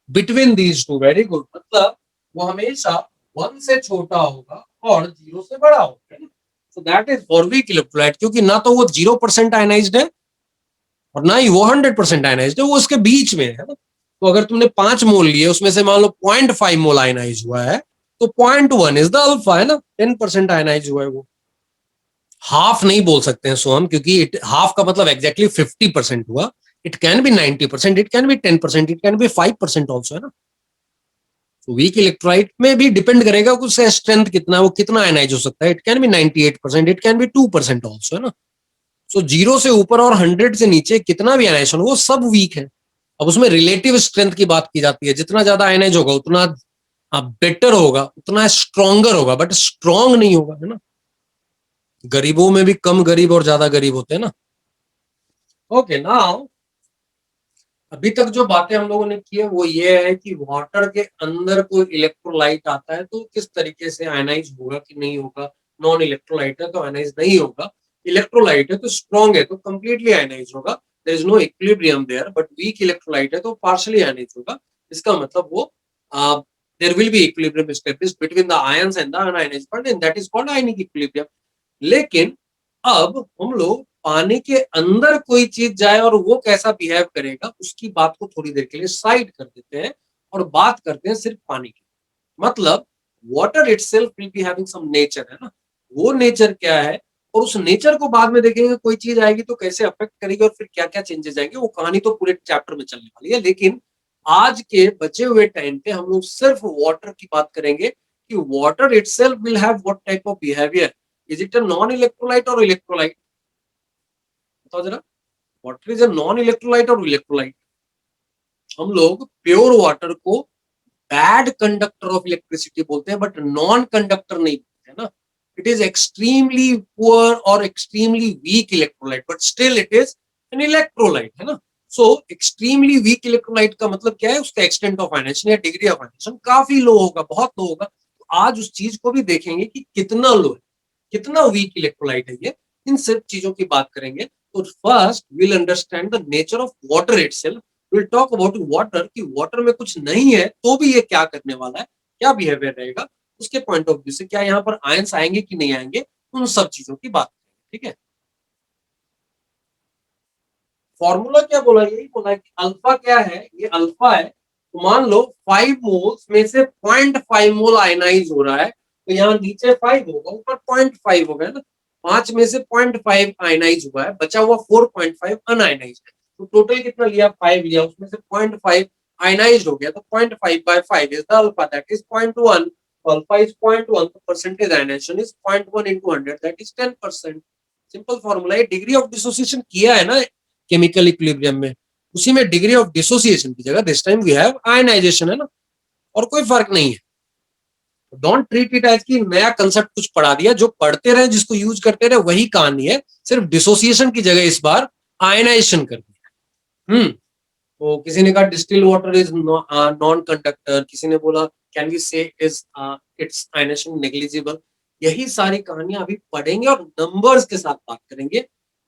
between these two. Very good, मतलब वो हमेशा 1 से छोटा होगा और 0 से बड़ा होगा, so that is for weak electrolyte, क्योंकि ना तो वो 0% आयनाइज्ड है और ना ही वो 100% आयनाइज्ड है, वो उसके बीच में है ना। तो अगर तुमने 5 मोल लिए, उसमें से मान लो 0.5 मोल आयनाइज हुआ है, तो 0.1 इज द अल्फा है ना, 10% आयनाइज हुआ है वो। हाफ नहीं बोल सकते हैं सोहम, क्योंकि इट हाफ का मतलब एग्जैक्टली 50% हुआ। It can be 90%, it can be 10%, it can be 5% also है ना। तो वीक इलेक्ट्रोलाइट में भी डिपेंड करेगा उसका स्ट्रेंथ कितना है, वो कितना आयनाइज हो सकता है। It can be 98%, it can be 2% also है ना। सो 0 से ऊपर और 100 से नीचे कितना भी आयनाइजेशन, वो सब वीक है। अब उसमें रिलेटिव स्ट्रेंथ की बात की जाती है, जितना ज्यादा आयनाइज होगा उतना बेटर होगा, उतना स्ट्रॉन्गर होगा, बट स्ट्रॉन्ग नहीं होगा है ना। गरीबों में भी कम गरीब और ज्यादा गरीब होते हैं ना। ओके नाउ, अभी तक जो बातें हम लोगों ने की है वो ये है कि वाटर के अंदर कोई इलेक्ट्रोलाइट आता है तो किस तरीके से आयनाइज होगा कि नहीं होगा। नॉन इलेक्ट्रोलाइट है तो आयनाइज नहीं होगा, इलेक्ट्रोलाइट है तो स्ट्रॉन्ग है तो कंप्लीटली आयनाइज होगा। There is no equilibrium there, but weak electrolyte है तो पार्शियली आयनाइज होगा। इसका मतलब वो there will be equilibrium established between the ions and the unionised part, and that is called ionic equilibrium. लेकिन अब हम लोग पानी के अंदर कोई चीज जाए और वो कैसा बिहेव करेगा उसकी बात को थोड़ी देर के लिए साइड कर देते हैं और बात करते हैं सिर्फ पानी की। मतलब water itself will be having some nature है ना, वो नेचर क्या है, और उस नेचर को बाद में देखेंगे, कोई चीज आएगी तो कैसे अफेक्ट करेगी और फिर क्या क्या चेंजेस आएंगे, वो कहानी तो पूरे चैप्टर में चलने वाली है। लेकिन आज के बचे हुए टाइम पे हम लोग सिर्फ वाटर की बात करेंगे कि water itself will have what type of behaviour. Is it a non electrolyte और इलेक्ट्रोलाइट, बताओ जरा। Water is a non electrolyte और इलेक्ट्रोलाइट। हम लोग प्योर वाटर को बैड कंडक्टर ऑफ इलेक्ट्रिसिटी बोलते हैं, बट नॉन कंडक्टर नहीं बोलते हैं ना। इट इज एक्सट्रीमली पुअर और extremely weak electrolyte, but still it is an electrolyte है ना। सो एक्सट्रीमली वीक इलेक्ट्रोलाइट का मतलब क्या है, उसका एक्सटेंट ऑफ आयनाइजेशन या डिग्री ऑफ आयनाइजेशन काफी लो होगा, बहुत लो होगा। तो आज उस चीज को भी देखेंगे कि कितना लो है, कितना वीक इलेक्ट्रोलाइट है ये, इन सब चीजों की बात करेंगे। तो first will understand the nature of water itself, will talk about water कि वाटर में कुछ नहीं है तो भी ये क्या करने वाला है, क्या बिहेवियर रहेगा, उसके पॉइंट ऑफ व्यू से क्या यहाँ पर आयंस आएंगे कि नहीं आएंगे, उन सब चीजों की बात करेंगे। ठीक है, फॉर्मूला क्या बोला, यही बोला है कि अल्फा क्या है, ये अल्फा है। तो मान लो 5 मोल्स में से 0.5 मोल आयनाइज हो रहा है, तो यहाँ नीचे 5 होगा, ऊपर 0.5 होगा ना। 5 में से 0.5 आयनाइज हुआ है, बचा हुआ 4.5 अनआयनाइज है। तो टोटल कितना लिया, 5 लिया, उसमें से 0.5 आयनाइज हो गया, तो 0.5 by 5 is the alpha, that is 0.1। Alpha is 0.1, तो percentage ionisation is 0.1 into 100, that is 10%। Simple formula है। डिग्री ऑफ डिसोसिएशन किया है ना केमिकल इक्विलिब्रियम में, उसी में डिग्री ऑफ डिसोसिएशन की जगह this time we have ionisation है ना, और कोई फर्क नहीं है। डोंट ट्रीट इट एज कि नया कंसेप्ट कुछ पढ़ा दिया, जो पढ़ते रहे जिसको यूज करते रहे वही कहानी है, सिर्फ डिसोसिएशन की जगह इस बार आयनाइजेशन कर दिया। तो किसी ने कहा distil water is non conductor, किसी ने बोला कैन वी से इज इट्स आयनाइजेशन नेग्लिजिबल। यही सारी कहानियां अभी पढ़ेंगे और नंबर्स के साथ बात करेंगे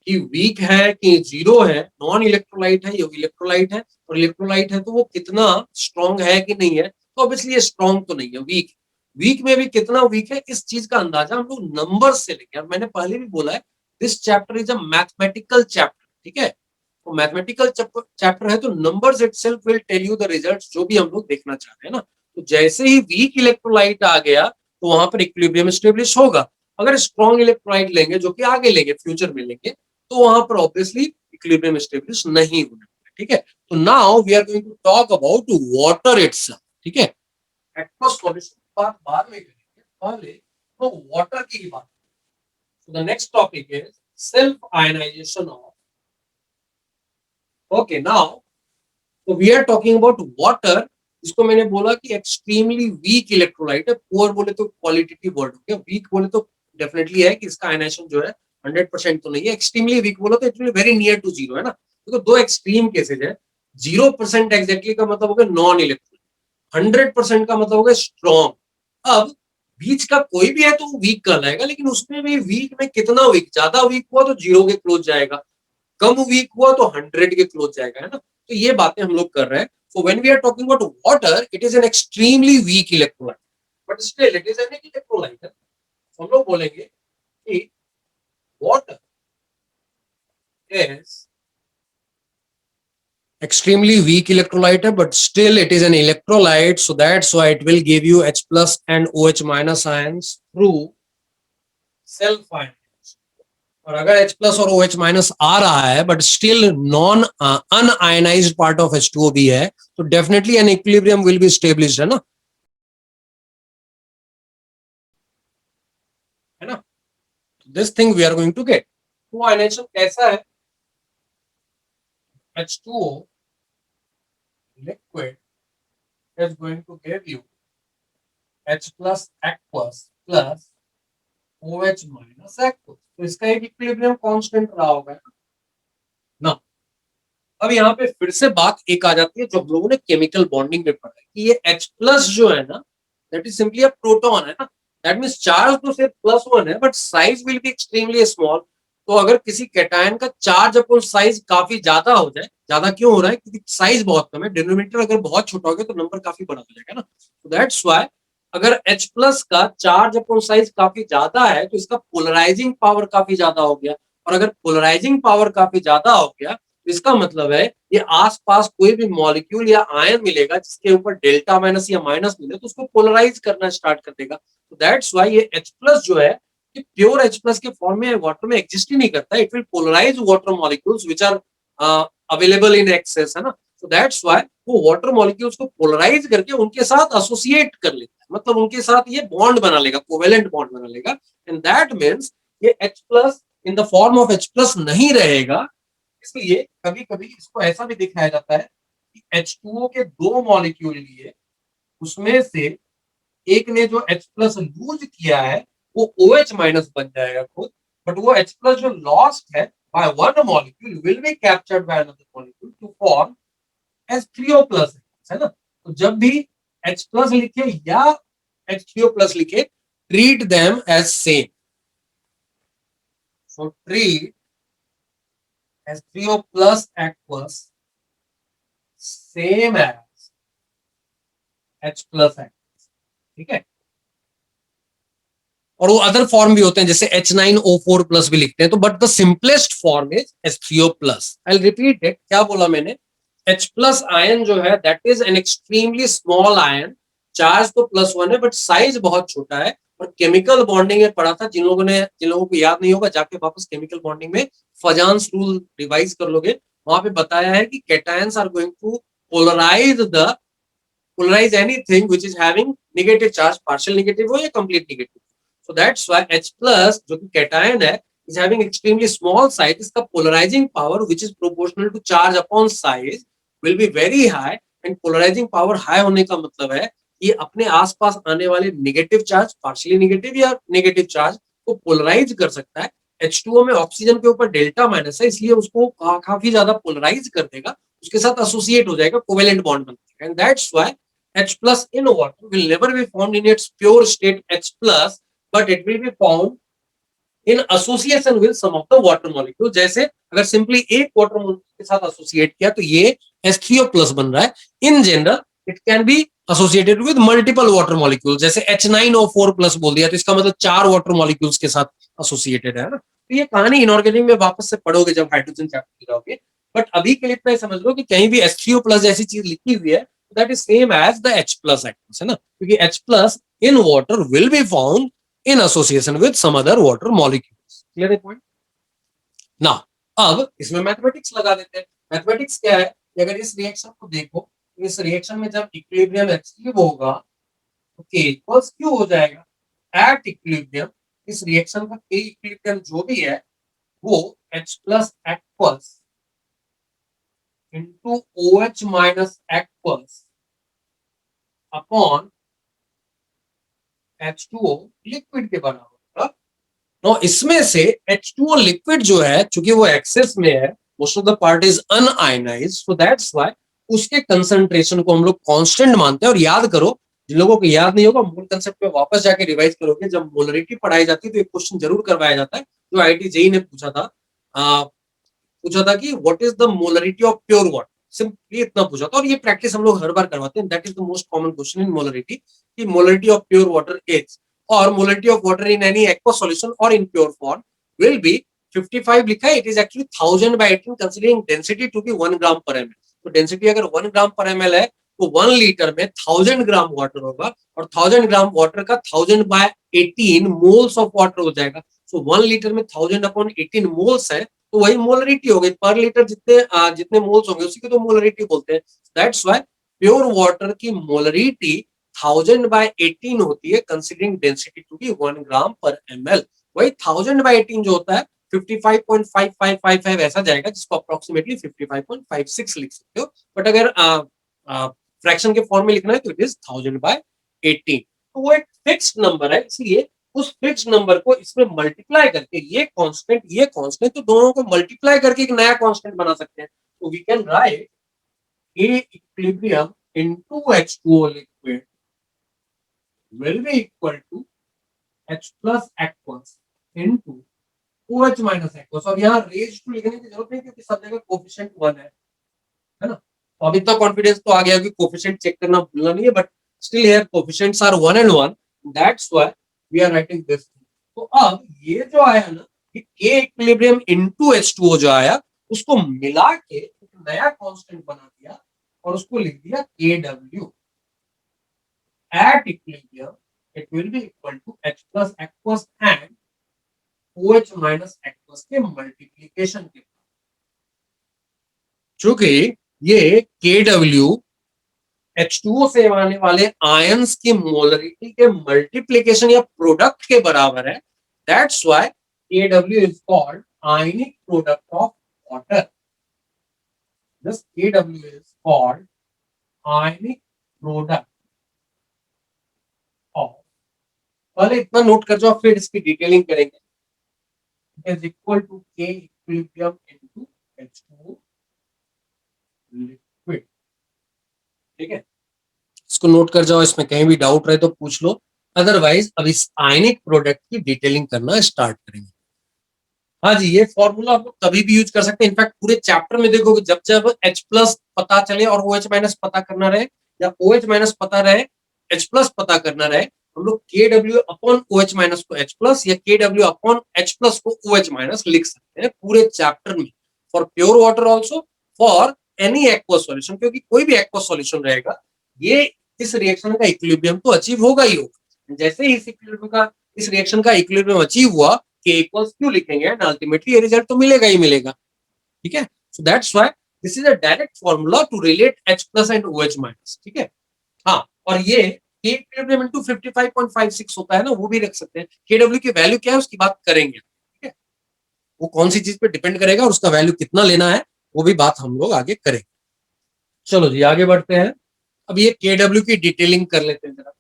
कि वीक है कि 0 है, नॉन इलेक्ट्रोलाइट है या इलेक्ट्रोलाइट है, और इलेक्ट्रोलाइट है तो वो कितना स्ट्रॉन्ग है कि नहीं है। तो ऑब्वियसली स्ट्रॉन्ग तो नहीं है, वीक। वीक में भी कितना वीक है इस चीज का अंदाजा हम लोग नंबर्स से लेंगे। और मैंने पहले भी बोला है this chapter is a mathematical chapter, ठीक है। तो मैथमेटिकल चैप्टर है तो numbers itself will tell you the results जो भी हम लोग देखना चाह रहे हैं ना। तो जैसे ही वीक इलेक्ट्रोलाइट आ गया तो वहां पर इक्विलिब्रियम एस्टेब्लिश होगा। अगर स्ट्रॉन्ग इलेक्ट्रोलाइट लेंगे, जो कि आगे लेंगे, फ्यूचर में लेंगे, तो वहां पर ऑब्वियसली इक्विलिब्रियम एस्टेब्लिश नहीं होने वाला, ठीक है। तो now we are going to talk about water itself, ठीक है। एक्वस सॉल्यूशन की बात बाद में करेंगे, पहले तो वाटर की बात। So the next topic is self ionization of okay now तो we are talking about water. इसको मैंने बोला कि एक्सट्रीमली वीक इलेक्ट्रोलाइट है. पुअर बोले तो क्वालिटेटिव वर्ड हो गया, वीक बोले तो डेफिनेटली है कि इसका आयनाइजेशन जो है 100% तो नहीं है. एक्सट्रीमली वीक बोला तो it will very near to zero, है ना. तो दो एक्सट्रीम केसेज है. 0% एग्जैक्टली का मतलब हो गया नॉन इलेक्ट्रोलाइट, 100% का मतलब हो गया स्ट्रॉन्ग. अब बीच का कोई भी है तो वीक कहलाएगा, लेकिन उसमें भी वीक में कितना वीक, ज्यादा वीक हुआ तो जीरो के क्लोज जाएगा, कम वीक हुआ तो 100 के क्लोज जाएगा, है ना. तो ये बातें हम लोग कर रहे हैं. So when we are talking about water, it is an extremely weak electrolyte, but still it is an electrolyte. हम लोग बोलेंगे कि water is extremely weak electrolyte, but still it is an electrolyte, so that's why it will give you H plus and OH minus ions through self ion. और अगर H plus और OH minus आ रहा है but still non unionised part of H2O भी है, तो definitely an equilibrium will be established, है ना. है ना. This thing we are going to get. तो आयनाइजेशन कैसा है? H2O liquid is going to give you H plus aqueous plus OH minus aqueous. तो इसका एक इक्विलिब्रियम कांस्टेंट रहा होगा ना. अब यहाँ पे फिर से बात एक आ जाती है जो हम लोगों ने केमिकल बॉन्डिंग में पढ़ा है कि ये H प्लस जो है ना, that is simply a proton, है ना. दैट मींस चार्ज तो सिर्फ +1 है but size will be extremely small. तो अगर किसी कैटायन का चार्ज अपॉन साइज काफी ज्यादा हो जाए, ज्यादा क्यों हो रहा है? क्योंकि साइज बहुत कम है. डिनोमिनेटर अगर बहुत छोटा हो गया तो नंबर काफी बड़ा हो जाएगा ना. तो दैट्स व्हाई अगर H प्लस का चार्ज अपॉन साइज काफी ज्यादा है तो इसका पोलराइजिंग पावर काफी ज्यादा हो गया. और अगर पोलराइजिंग पावर काफी ज्यादा हो गया, इसका मतलब है ये आसपास कोई भी मॉलिक्यूल या आयन मिलेगा जिसके ऊपर डेल्टा माइनस या माइनस मिले तो उसको पोलराइज करना स्टार्ट कर देगा. तो दैट्स व्हाई ये H प्लस जो है, ये प्योर H प्लस के फॉर्म में वाटर में एग्जिस्ट ही नहीं करता. It will polarise water molecules which are available in excess, है ना. तो दैट्स व्हाई वो वाटर मॉलिक्यूल्स को पोलराइज करके उनके साथ एसोसिएट कर लेता है, मतलब उनके साथ ये बॉन्ड बना लेगा, कोवेलेंट बॉन्ड बना लेगा. एंड दैट मींस ये H plus in the form of H plus नहीं रहेगा. इसलिए कभी कभी इसको ऐसा भी दिखाया जाता है कि H2O के दो मॉलिक्यूल लिए, उसमें से एक ने जो H प्लस लूज किया है वो OH माइनस बन जाएगा खुद, बट वो H प्लस जो लॉस्ट है by one molecule will be captured by another molecule to form H3O plus, है ना. तो जब भी H प्लस लिखे या H3O प्लस लिखे, treat them as same. So treat H3O plus aqueous same as H plus aqueous. ठीक है. और वो अदर फॉर्म भी होते हैं जैसे H9O4 प्लस भी लिखते हैं, तो but the simplest form is H3O plus. I repeat it. क्या बोला मैंने? H प्लस आयन जो है that is an extremely small ion. Charge तो +1 है बट साइज बहुत छोटा है. और केमिकल बॉन्डिंग में पढ़ा था, जिन लोगों को याद नहीं होगा जाके वापस केमिकल बॉन्डिंग में फजान्स रूल रिवाइज कर लोगे. वहां पे बताया है कि cations are going to polarize anything which is having negative charge, partial negative हो या complete negative. So that's why H plus जो कि cation है is having extremely small size. इसका polarizing power which is proportional to charge upon size will be very high. And polarizing power high होने का मतलब है कि अपने आसपास आने वाले नेगेटिव चार्ज, पार्शियली नेगेटिव या नेगेटिव चार्ज को पोलराइज कर सकता है. H2O में ऑक्सीजन के ऊपर डेल्टा माइनस है, इसलिए उसको काफी ज्यादा पोलराइज कर देगा, उसके साथ एसोसिएट हो जाएगा, कोवेलेंट बॉन्ड बन जाएगा. And that's why H plus in water will never be found in its pure state H plus, but it will be found in association with some of the water molecule. जैसे अगर simply एक water molecule के साथ associate किया तो ये H3O plus बन रहा है. In general it can be associated with multiple water molecule. जैसे H9O4 प्लस बोल दिया तो इसका मतलब 4 वाटर मॉलिक्यूल्स के साथ एसोसिएटेड है ना. तो ये कहानी इनऑर्गेनिक में वापस से पढ़ोगे जब हाइड्रोजन चैप्टर जाओगे. बट अभी के लिए इतना ही समझ लो कि कहीं भी H3O प्लस जैसी चीज लिखी हुई है that is same as the H plus atoms, है ना. क्योंकि H plus in water will be found in association with some other water molecules. Clear the point? Now, अब इसमें मैथमेटिक्स लगा देते हैं. मैथमेटिक्स क्या है? अगर इस रिएक्शन को देखो, इस रिएक्शन में जब इक्विलिब्रियम अचीव होगा तो K इक्वल्स क्यों हो जाएगा? एट इक्विलिब्रियम इस रिएक्शन का K इक्विलिब्रियम जो भी है वो H plus aqueous into OH minus aqueous upon H2O liquid के बराबर होगा। नो इसमें से H2O लिक्विड जो है, चूंकि वो एक्सेस में है, most of the part is un-ionised, so that's why उसके कंसंट्रेशन को हम लोग कांस्टेंट मानते हैं। और याद करो, जिन लोगों को याद नहीं होगा, मूल कंसेप्ट पे वापस जाके रिवाइज करोगे, जब मोलरिटी पढ़ाई जाती है तो एक क्वेश्चन जरूर करवाया जाता है जो आईआईटी जेईई ने पूछा था कि what is the molarity of pure water. Simply इतना पूछा था, और ये प्रैक्टिस हम लोग हर बार करवाते हैं। That is the most common question in molarity, कि molarity of pure water is, और molarity of water in any aqua solution और in pure form will be 55 लिखा है, it is actually 1000/18 considering density to be 1 gram per mL. तो density अगर 1 gram per ML है तो 1 litre में 1000 gram water होगा, और 1000 ग्राम वाटर का 1000/18 मोल्स ऑफ वाटर हो जाएगा। सो 1 लीटर में 1000/18 मोल्स है, तो वही मोलरिटी हो गई। पर लीटर जितने मोल्स होंगे उसी को तो मोलरिटी बोलते हैं। दैट्स व्हाई प्योर वाटर की मोलरिटी 1000/18 होती है, considering density to be 1 gram per ML. वही 1000/18 जो होता है 55.5555 ऐसा जाएगा, जिसको अप्रोक्सीमेटली 55.56 लिख सकते हो। बट अगर फ्रैक्शन के फॉर्म में लिखना है तो इट इज 1000/18। तो वो एक फिक्स्ड नंबर है, इसलिए उस फिक्स नंबर को इसमें मल्टीप्लाई करके ये कांस्टेंट, तो दोनों को मल्टीप्लाई करके एक नया कांस्टेंट बना सकते हैं। तो we can write A equilibrium into H2O liquid will be equal to H plus aqueous into OH minus aqueous। और यहाँ रेज टू लिखने की जरूरत नहीं, क्योंकि सब जगह कोफिशिएंट 1 है ना। तो अब इतना कॉन्फिडेंस तो आ गया कि कोफिशिएंट चेक करना भूलना नहीं है, but still here coefficients are 1 and 1, that's why we are writing this. तो अब ये जो आया ना, कि K इक्विलिब्रियम इनटू H2O जो आया, उसको मिला के एक नया कांस्टेंट बना दिया और उसको लिख दिया KW। At equilibrium it will be equal to H plus aqueous and OH minus aqueous के मल्टीप्लीकेशन के। चूंकि ये KW H2O से आने वाले आयंस की मोलरिटी के मल्टीप्लीकेशन या प्रोडक्ट के बराबर है, that's why KW is called ionic product of water. This KW is called ionic product of, पहले इतना नोट कर जाओ, फिर इसकी डिटेलिंग करेंगे। Is equal to K equilibrium into H2O liquid. ठीक है, इसको नोट कर जाओ, इसमें कहीं भी डाउट रहे तो पूछ लो, अदरवाइज अब इस आयनिक प्रोडक्ट की डिटेलिंग करना स्टार्ट करेंगे। हाँ जी, ये फॉर्मूला आप लोग कभी भी यूज कर सकते हैं। इनफैक्ट पूरे चैप्टर में देखोगे, जब जब H प्लस पता चले और OH माइनस पता करना रहे, या OH माइनस पता रहे H प्लस पता करना रहे, हम लोग KW अपॉन OH माइनस को H प्लस या KW अपॉन H प्लस को OH माइनस लिख सकते हैं पूरे चैप्टर में, for pure water also, for any aqua solution. क्योंकि कोई भी एक्वा सॉल्यूशन रहेगा, ये इस रिएक्शन का इक्विलिब्रियम तो अचीव होगा ही होगा। जैसे ही इस रिएक्शन का इक्विलिब्रियम अचीव हुआ, K इक्वल्स क्यों लिखेंगे, एंड अल्टीमेटली ये रिजल्ट तो मिलेगा ही मिलेगा। ठीक है, so that's why this is a direct formula to relate H plus and OH minus. ठीक है, हाँ, और ये K इक्विलिब्रियम इनटू 55.56 होता है ना, वो भी रख सकते हैं। KW की वैल्यू क्या है उसकी बात करेंगे। ठीक है, वो कौन सी चीज पे डिपेंड करेगा और उसका वैल्यू कितना लेना है, वो भी बात हम लोग आगे करेंगे। चलो जी, आगे बढ़ते हैं। अब ये KW की डिटेलिंग कर लेते हैं जरा।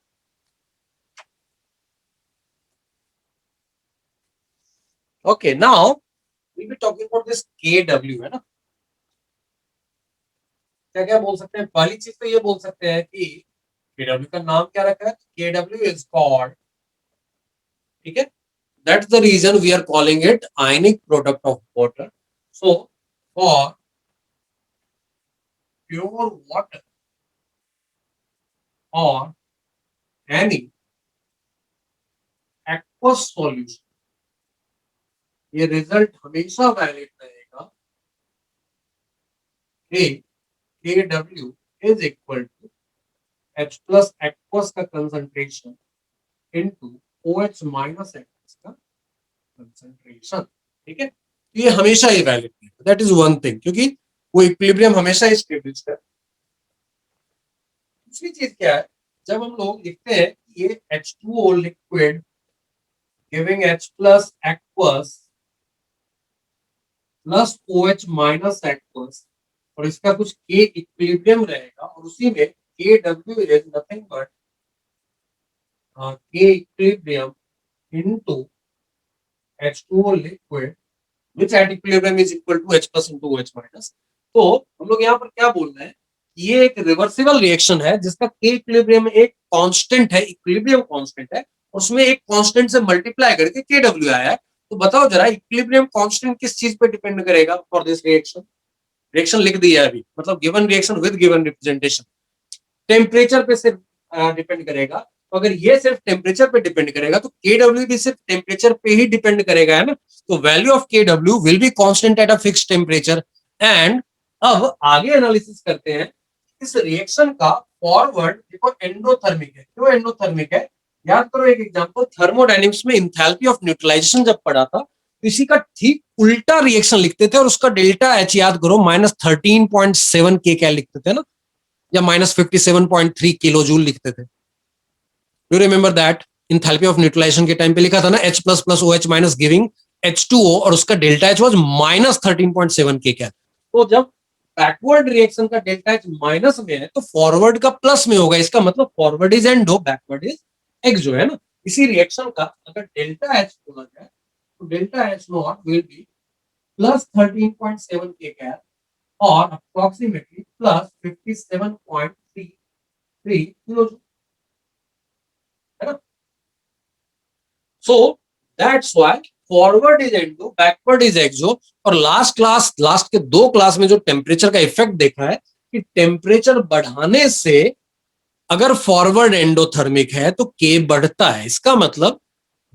Okay, now we be talking about this KW, है ना। क्या क्या बोल सकते हैं, पहली चीज तो ये बोल सकते हैं कि KW का नाम क्या रखा है, KW इज कॉल्ड, ठीक है, that's the reason we are calling it ionic product of water. So for pure water और एनी एक्वस सॉल्यूशन, ये रिजल्ट हमेशा वैलिड रहेगा कि KW is equal to H plus aqueous का concentration into OH minus aqueous का concentration. ठीक है, तो ये हमेशा ही वैलिड है, दैट इज वन थिंग, क्योंकि वो इक्विलिब्रियम हमेशा स्टेबलिश्ड है। दूसरी चीज क्या है, जब हम लोग लिखते हैं ये H2O liquid giving H plus aqueous plus OH minus aqueous, और इसका कुछ के इक्विलिब्रियम रहेगा और उसी में के डब्ल्यू इज नथिंग बट के equilibrium into H2O liquid which at equilibrium is equal to H plus into OH minus। तो हम लोग यहाँ पर क्या बोल रहे हैं, ये एक रिवर्सिबल रिएक्शन है जिसका के इक्विलिब्रियम एक कांस्टेंट है, इक्विलिब्रियम कांस्टेंट है, उसमें एक कांस्टेंट से मल्टीप्लाई करके के डब्ल्यू आया है। तो बताओ जरा इक्विलिब्रियम कांस्टेंट किस चीज पे डिपेंड करेगा फॉर दिस रिएक्शन। रिएक्शन लिख दिया है अभी, मतलब given reaction with given representation. Temperature पे सिर्फ डिपेंड करेगा, तो अगर ये सिर्फ टेम्परेचर पे डिपेंड करेगा तो के डब्ल्यू भी सिर्फ टेम्परेचर पे ही डिपेंड करेगा, है ना। तो value of K W will be constant at a fixed temperature. And अब आगे एनालिसिस करते हैं इस रिएक्शन का फॉरवर्ड। देखो एंडोथर्मिक है, क्यों एंडोथर्मिक है, याद करो एक एग्जांपल थर्मोडायनेमिक्स में एंथैल्पी ऑफ न्यूट्रलाइजेशन जब पढ़ा था, इसी का ठीक उल्टा रिएक्शन लिखते थे और उसका डेल्टा एच याद करो -13.7 के लिखते थे ना, या -57.3 किलो जूल लिखते थे। Do remember that? Enthalpy of neutralisation के टाइम पे लिखा था ना H plus plus OH minus giving H2O और उसका डेल्टा H वाज -13.7 के क्या। तो जब बैकवर्ड रिएक्शन का डेल्टा H माइनस में है तो फॉरवर्ड का प्लस में होगा, इसका मतलब forward is endo, backward is exo, है ना। इसी रिएक्शन का अगर डेल्टा H बोला जाए तो delta H not will be +13.7 के क्या और अप्रोक्सीमेटली +57.33 किलो, है ना। So that's why forward is endo, backward is exo. और लास्ट के 2 क्लास में जो टेम्परेचर का इफेक्ट देखा है कि टेम्परेचर बढ़ाने से अगर फॉरवर्ड एंडोथर्मिक है तो के बढ़ता है। इसका मतलब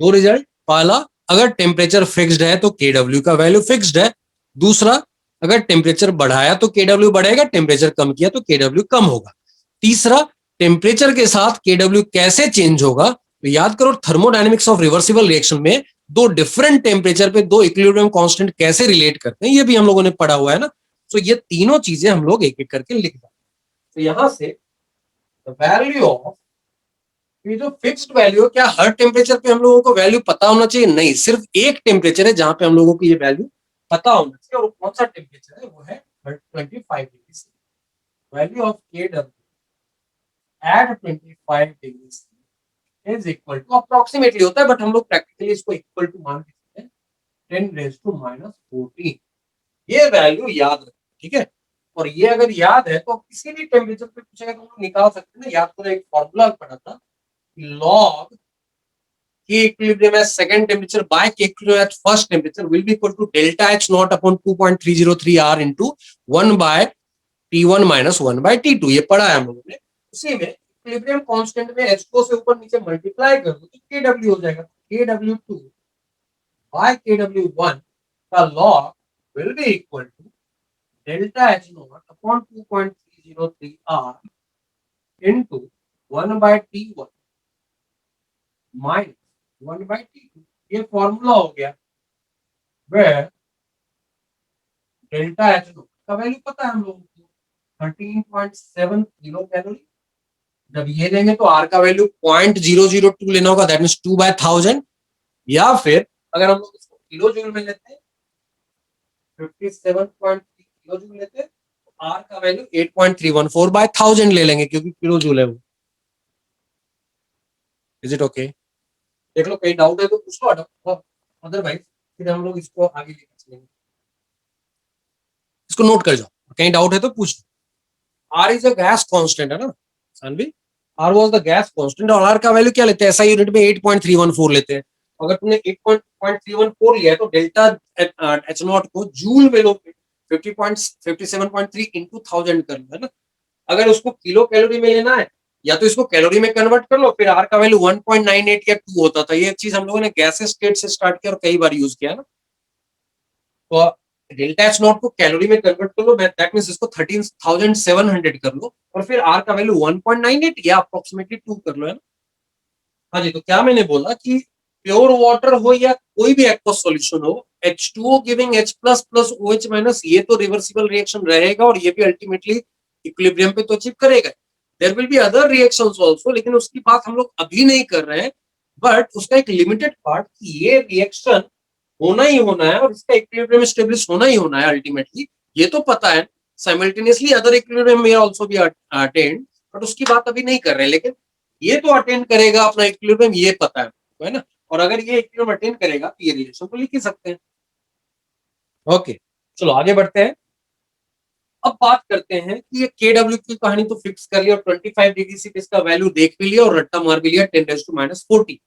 2 रिजल्ट, पहला अगर टेम्परेचर फिक्स्ड है तो के डब्ल्यू का वैल्यू फिक्स्ड है, दूसरा अगर टेम्परेचर बढ़ाया तो के डब्ल्यू बढ़ेगा, टेम्परेचर कम किया तो के डब्ल्यू कम होगा, तीसरा टेम्परेचर के साथ के डब्ल्यू कैसे चेंज होगा। तो याद करो थर्मोडायनेमिक्स ऑफ रिवर्सिबल रिएक्शन में 2 डिफरेंट टेम्परेचर पे 2 इक्विलिब्रियम कांस्टेंट कैसे रिलेट करते हैं ये भी हम लोगों ने पढ़ा हुआ है ना। तो ये तीनों चीजें हम लोग एक एक करके लिख दें। तो यहां से वैल्यू ऑफ, ये जो फिक्स्ड वैल्यू है, क्या हर टेम्परेचर पे हम लोगों को वैल्यू पता होना चाहिए? नहीं, सिर्फ एक टेम्परेचर है जहां पे हम लोगों को ये वैल्यू पता होना चाहिए, और कौन सा टेम्परेचर है, वो है 25 डिग्री से। Value of K W at 25 degree is equal to, approximately होता है बट हम लोग प्रैक्टिकली इसको इक्वल टू मान के चलते हैं 10⁻⁻14। ये वैल्यू याद रखें, ठीक है। और ये अगर याद है तो किसी भी टेम्परेचर पे पूछेगा तो हम लोग निकाल सकते हैं ना। याद करो एक फॉर्मूला पढ़ा था, log K equilibrium at second temperature by K equilibrium at first temperature will be equal to delta H naught upon 2.303 R into 1 by T1 minus 1 by T2। ये पढ़ा है हम लोगों ने। उसी में इक्विलिब्रियम कांस्टेंट में H2 से ऊपर नीचे मल्टीप्लाई कर दो तो KW हो जाएगा। KW2 by KW1 का log will be equal to delta H naught upon 2.303 R into 1 by T1 minus 1 by T2। ये फॉर्मूला हो गया where डेल्टा H naught का वैल्यू पता है हम लोगों को 13.7 किलो कैलोरी। जब ये लेंगे तो R का वैल्यू 0.002 लेना होगा, दैट मींस 2/1000। या फिर अगर हम लोग इसको किलो जूल में लेते हैं 57.3 किलो जूल लेते हैं तो R का वैल्यू 8.314/1000 ले लेंगे क्योंकि किलो जूल है वो। Is it okay? देख लो कहीं डाउट है तो पूछ लो, अदरवाइज फिर हम लोग इसको आगे लेकर चलेंगे। इसको नोट कर जाओ, कहीं डाउट है तो पूछ लो। R is a gas constant है ना Sanvi, R was the gas constant और R का वैल्यू क्या लेते हैं, ऐसा यूनिट में 8.314 लेते हैं। अगर तुमने 8.314 लिया है तो डेल्टा H नॉट को जूल में लो, 57.3 into 1000 कर लो, है ना। अगर उसको किलो कैलोरी में लेना है या तो इसको कैलोरी में कन्वर्ट कर लो, फिर R का वैल्यू 1.98 या 2 होता था। ये चीज हम लोगों ने गैसेस स्टेट से स्टार्ट किया और कई बार यूज किया ना। तो डेल्टा एच नॉट को कैलोरी में कन्वर्ट कर लो, दैट मींस इसको 13700 कर लो और फिर आर का वैल्यू 1.98 या अप्रोक्सीमेटली 2 कर लो, है ना। हाँ जी, तो क्या मैंने बोला कि प्योर वाटर हो या कोई भी एक्वस सॉल्यूशन हो, H2O giving H plus plus OH minus, ये तो रिवर्सिबल रिएक्शन रहेगा और ये भी अल्टीमेटली इक्विलिब्रियम पे तो अचीव करेगा। There will be other reactions also, लेकिन उसकी बात हम लोग अभी नहीं कर रहे हैं। बट उसका एक लिमिटेड पार्ट, ये रिएक्शन होना ही होना है और इसका इक्विलिब्रियम स्टेब्लिश होना ही होना है अल्टीमेटली, ये तो पता है। साइमल्टेनियसली अदर इक्विलिब्रियम में आल्सो बी अटेन्ड, बट उसकी बात अभी नहीं कर रहे हैं, लेकिन ये तो अटेंड करेगा अपना इक्विलिब्रियम, ये पता है ना। और अगर ये इक्विलिब्रियम अटेंड करेगा तो ये रिलेशन को लिख ही सकते हैं। ओके, चलो आगे बढ़ते हैं। अब बात करते हैं कि ये KW की कहानी तो फिक्स कर लिया और 25 डिग्री से इसका वैल्यू देख भी लिया और रट्टा मार भी लिया 10⁻⁻40।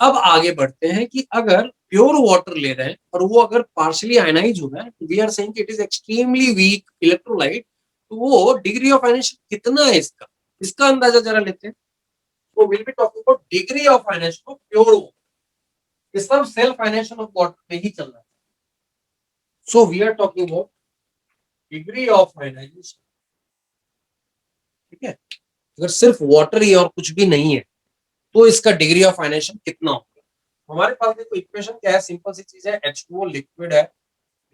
अब आगे बढ़ते हैं कि अगर प्योर वाटर ले रहे हैं और वो अगर पार्शियली आयनाइज हो रहा है, we are saying it is extremely weak electrolyte, तो वो डिग्री ऑफ आयनेशन कितना है इसका, इसका अंदाजा जरा लेते हैं। तो will be talking about degree of ionisation of pure water. ये सब सेल्फ आयनेशन ऑफ वाटर में ही चल रहा है। So we are talking about degree of ionisation, ठीक है। अगर सिर्फ वाटर ही और कुछ भी नहीं है तो इसका डिग्री ऑफ आयनेशन कितना होगा। हमारे पास देखो इक्वेशन क्या है, सिंपल सी चीज है, H2O लिक्विड है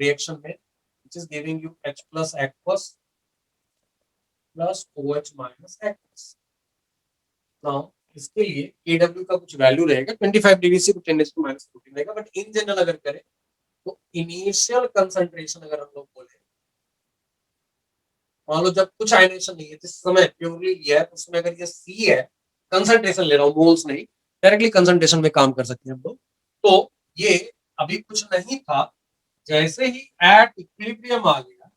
रिएक्शन में, which is giving you H plus aqueous plus OH minus aqueous। Now इसके लिए KW का कुछ वैल्यू रहेगा 25 डिग्री से 10⁻⁻14 रहेगा, बट इन जनरल अगर करें तो इनिशियल कंसंट्रेशन अगर हम लोग बोले, मान लो जब कुछ आयनेशन नहीं है, जिस समय प्योरली लिया है उसमें अगर ये C है, कंसंट्रेशन ले रहा हूँ मोल्स नहीं, डायरेक्टली कंसंट्रेशन में काम कर सकते हैं हम लोग। तो ये अभी कुछ नहीं था, जैसे ही एट इक्विलिब्रियम आ गया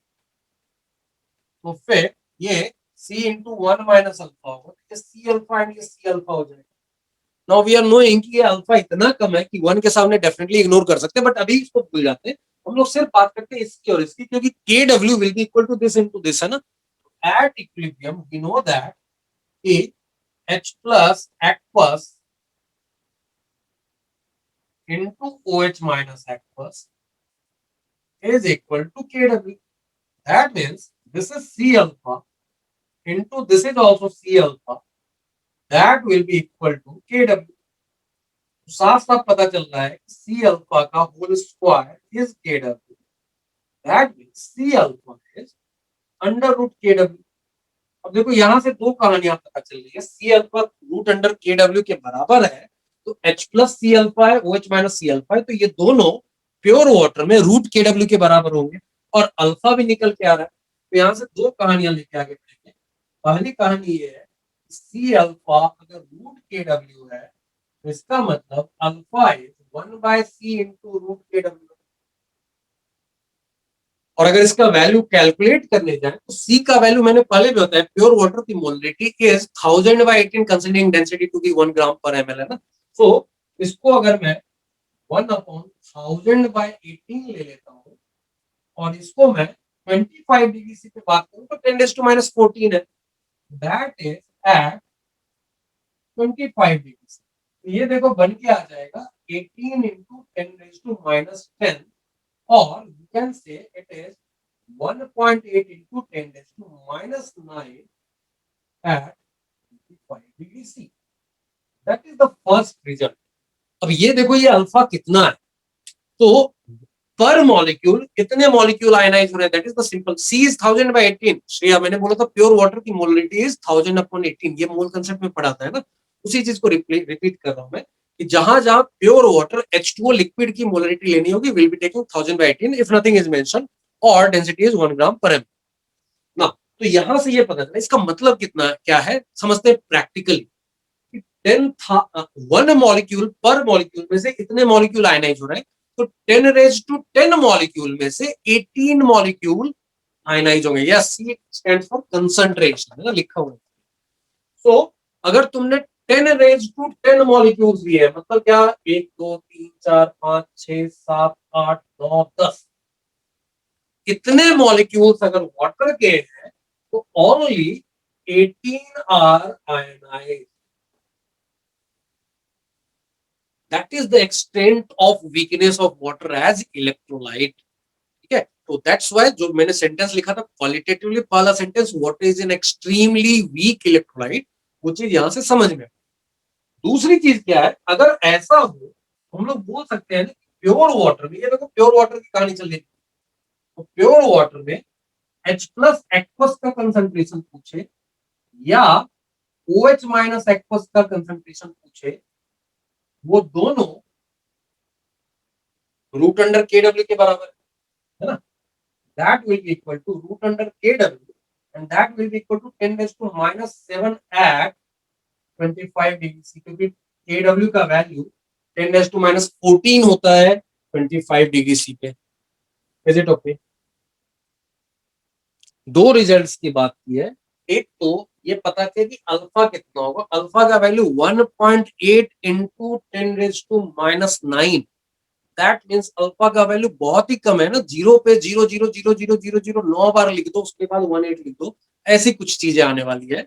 तो फिर ये C इंटू 1 माइनस अल्फा होगा, ये C अल्फा एंड ये C अल्फा हो जाएगा। नाउ वी आर नोइंग कि ये अल्फा इतना कम है कि 1 के सामने डेफिनेटली इग्नोर कर सकते हैं, बट अभी इसको भूल जाते हैं, हम लोग सिर्फ बात करते हैं इसकी और इसकी, क्योंकि KW will be equal to this into this, है ना। At equilibrium we know that कि H plus aqueous into OH minus aqueous is equal to KW. That means this is C alpha into this is also C alpha. That will be equal to KW. साफ साफ पता चल रहा है C alpha का whole square is KW. That means C alpha is under root KW. अब देखो यहां से दो कहानियां पता चल रही है, C alpha root under KW के बराबर है, तो H प्लस सी अल्फा है, OH माइनस सी अल्फा है, तो ये दोनों प्योर वाटर में रूट KW के बराबर होंगे और अल्फा भी निकल के आ रहा है। तो यहां से दो कहानियां लेके आगे बढ़ेंगे। पहली कहानी ये है, सी अल्फा अगर रूट KW है तो इसका मतलब alpha is 1/c into root KW। और अगर इसका वैल्यू कैलकुलेट करने जाए तो C का वैल्यू मैंने पहले भी बताया, प्योर वाटर की molarity is 1000/18 considering density to be 1 gram per ml, है ना। सो इसको अगर मैं 1/1000/18 ले लेता हूँ और इसको मैं 25 डिग्री से पे बात करूं तो 10⁻⁻14 है, दैट इज एट 25 डिग्री से। तो ये देखो बन के आ जाएगा 18 इंटू 10⁻⁻10 और you can say it is 1.8 into 10⁻⁻9 at 25 degree C. That is the first result. अब ये देखो ये अल्फा कितना है, तो पर मॉलिक्यूल कितने मॉलिक्यूल आयनाइज हो रहे हैं, that is the simple. C is 1000/18। Shreya मैंने बोला था प्योर वाटर की मोलरिटी इज 1000/18, ये मोल कंसेप्ट में पढ़ाता है ना, उसी चीज को रिपीट कर रहा हूं मैं कि जहां जहां प्योर वाटर H2O लिक्विड की मोलरिटी लेनी होगी will be taking 1000/18 if nothing is mention और density is 1 gram per ml ना। तो यहां से ये पता चला इसका मतलब कितना क्या है, समझते हैं प्रैक्टिकली। 1 मॉलिक्यूल पर मॉलिक्यूल में से इतने मॉलिक्यूल आयनाइज हो रहे हैं, तो 10⁻10 मॉलिक्यूल में से 18 मॉलिक्यूल आयनाइज होंगे। Yes, C stands for concentration, है ना, लिखा हुआ है। सो अगर तुमने 10⁻10 मॉलिक्यूल्स लिए, मतलब क्या, 1 2 3 4 5 6 7 8 9 10 इतने मॉलिक्यूल्स अगर वाटर के हैं तो only 18 are ionised. That is the extent of weakness of water as electrolyte, ठीक है। तो दैट्स व्हाई जो मैंने सेंटेंस लिखा था क्वालिटेटिवली, पहला sentence water is an extremely weak electrolyte, वो चीज यहां से समझ में। दूसरी चीज क्या है, अगर ऐसा हो हम लोग बोल सकते हैं प्योर वाटर में, ये देखो प्योर वाटर की कहानी चल रही है, तो प्योर वाटर में H प्लस एक्वस का कंसंट्रेशन पूछे या OH माइनस एक्वस का कंसंट्रेशन पूछे, वो दोनों रूट अंडर KW के बराबर है ना। that will be equal to root under kw, and that will be equal to 10 raised to minus 7 at 25 degree C, क्योंकि kw का वैल्यू 10 raised to minus 14 होता है 25 डिग्री सी पे. Is it okay? दो रिजल्ट्स की बात की है. एक तो ये पता किया कि अल्फा कितना होगा. अल्फा का value 1.8 into 10 raise to minus 9. That means alpha का वैल्यू बहुत ही कम है ना. जीरो पे 0.00000 9 बार लिख दो, उसके बाद 18 लिख दो, ऐसी कुछ चीजें आने वाली है.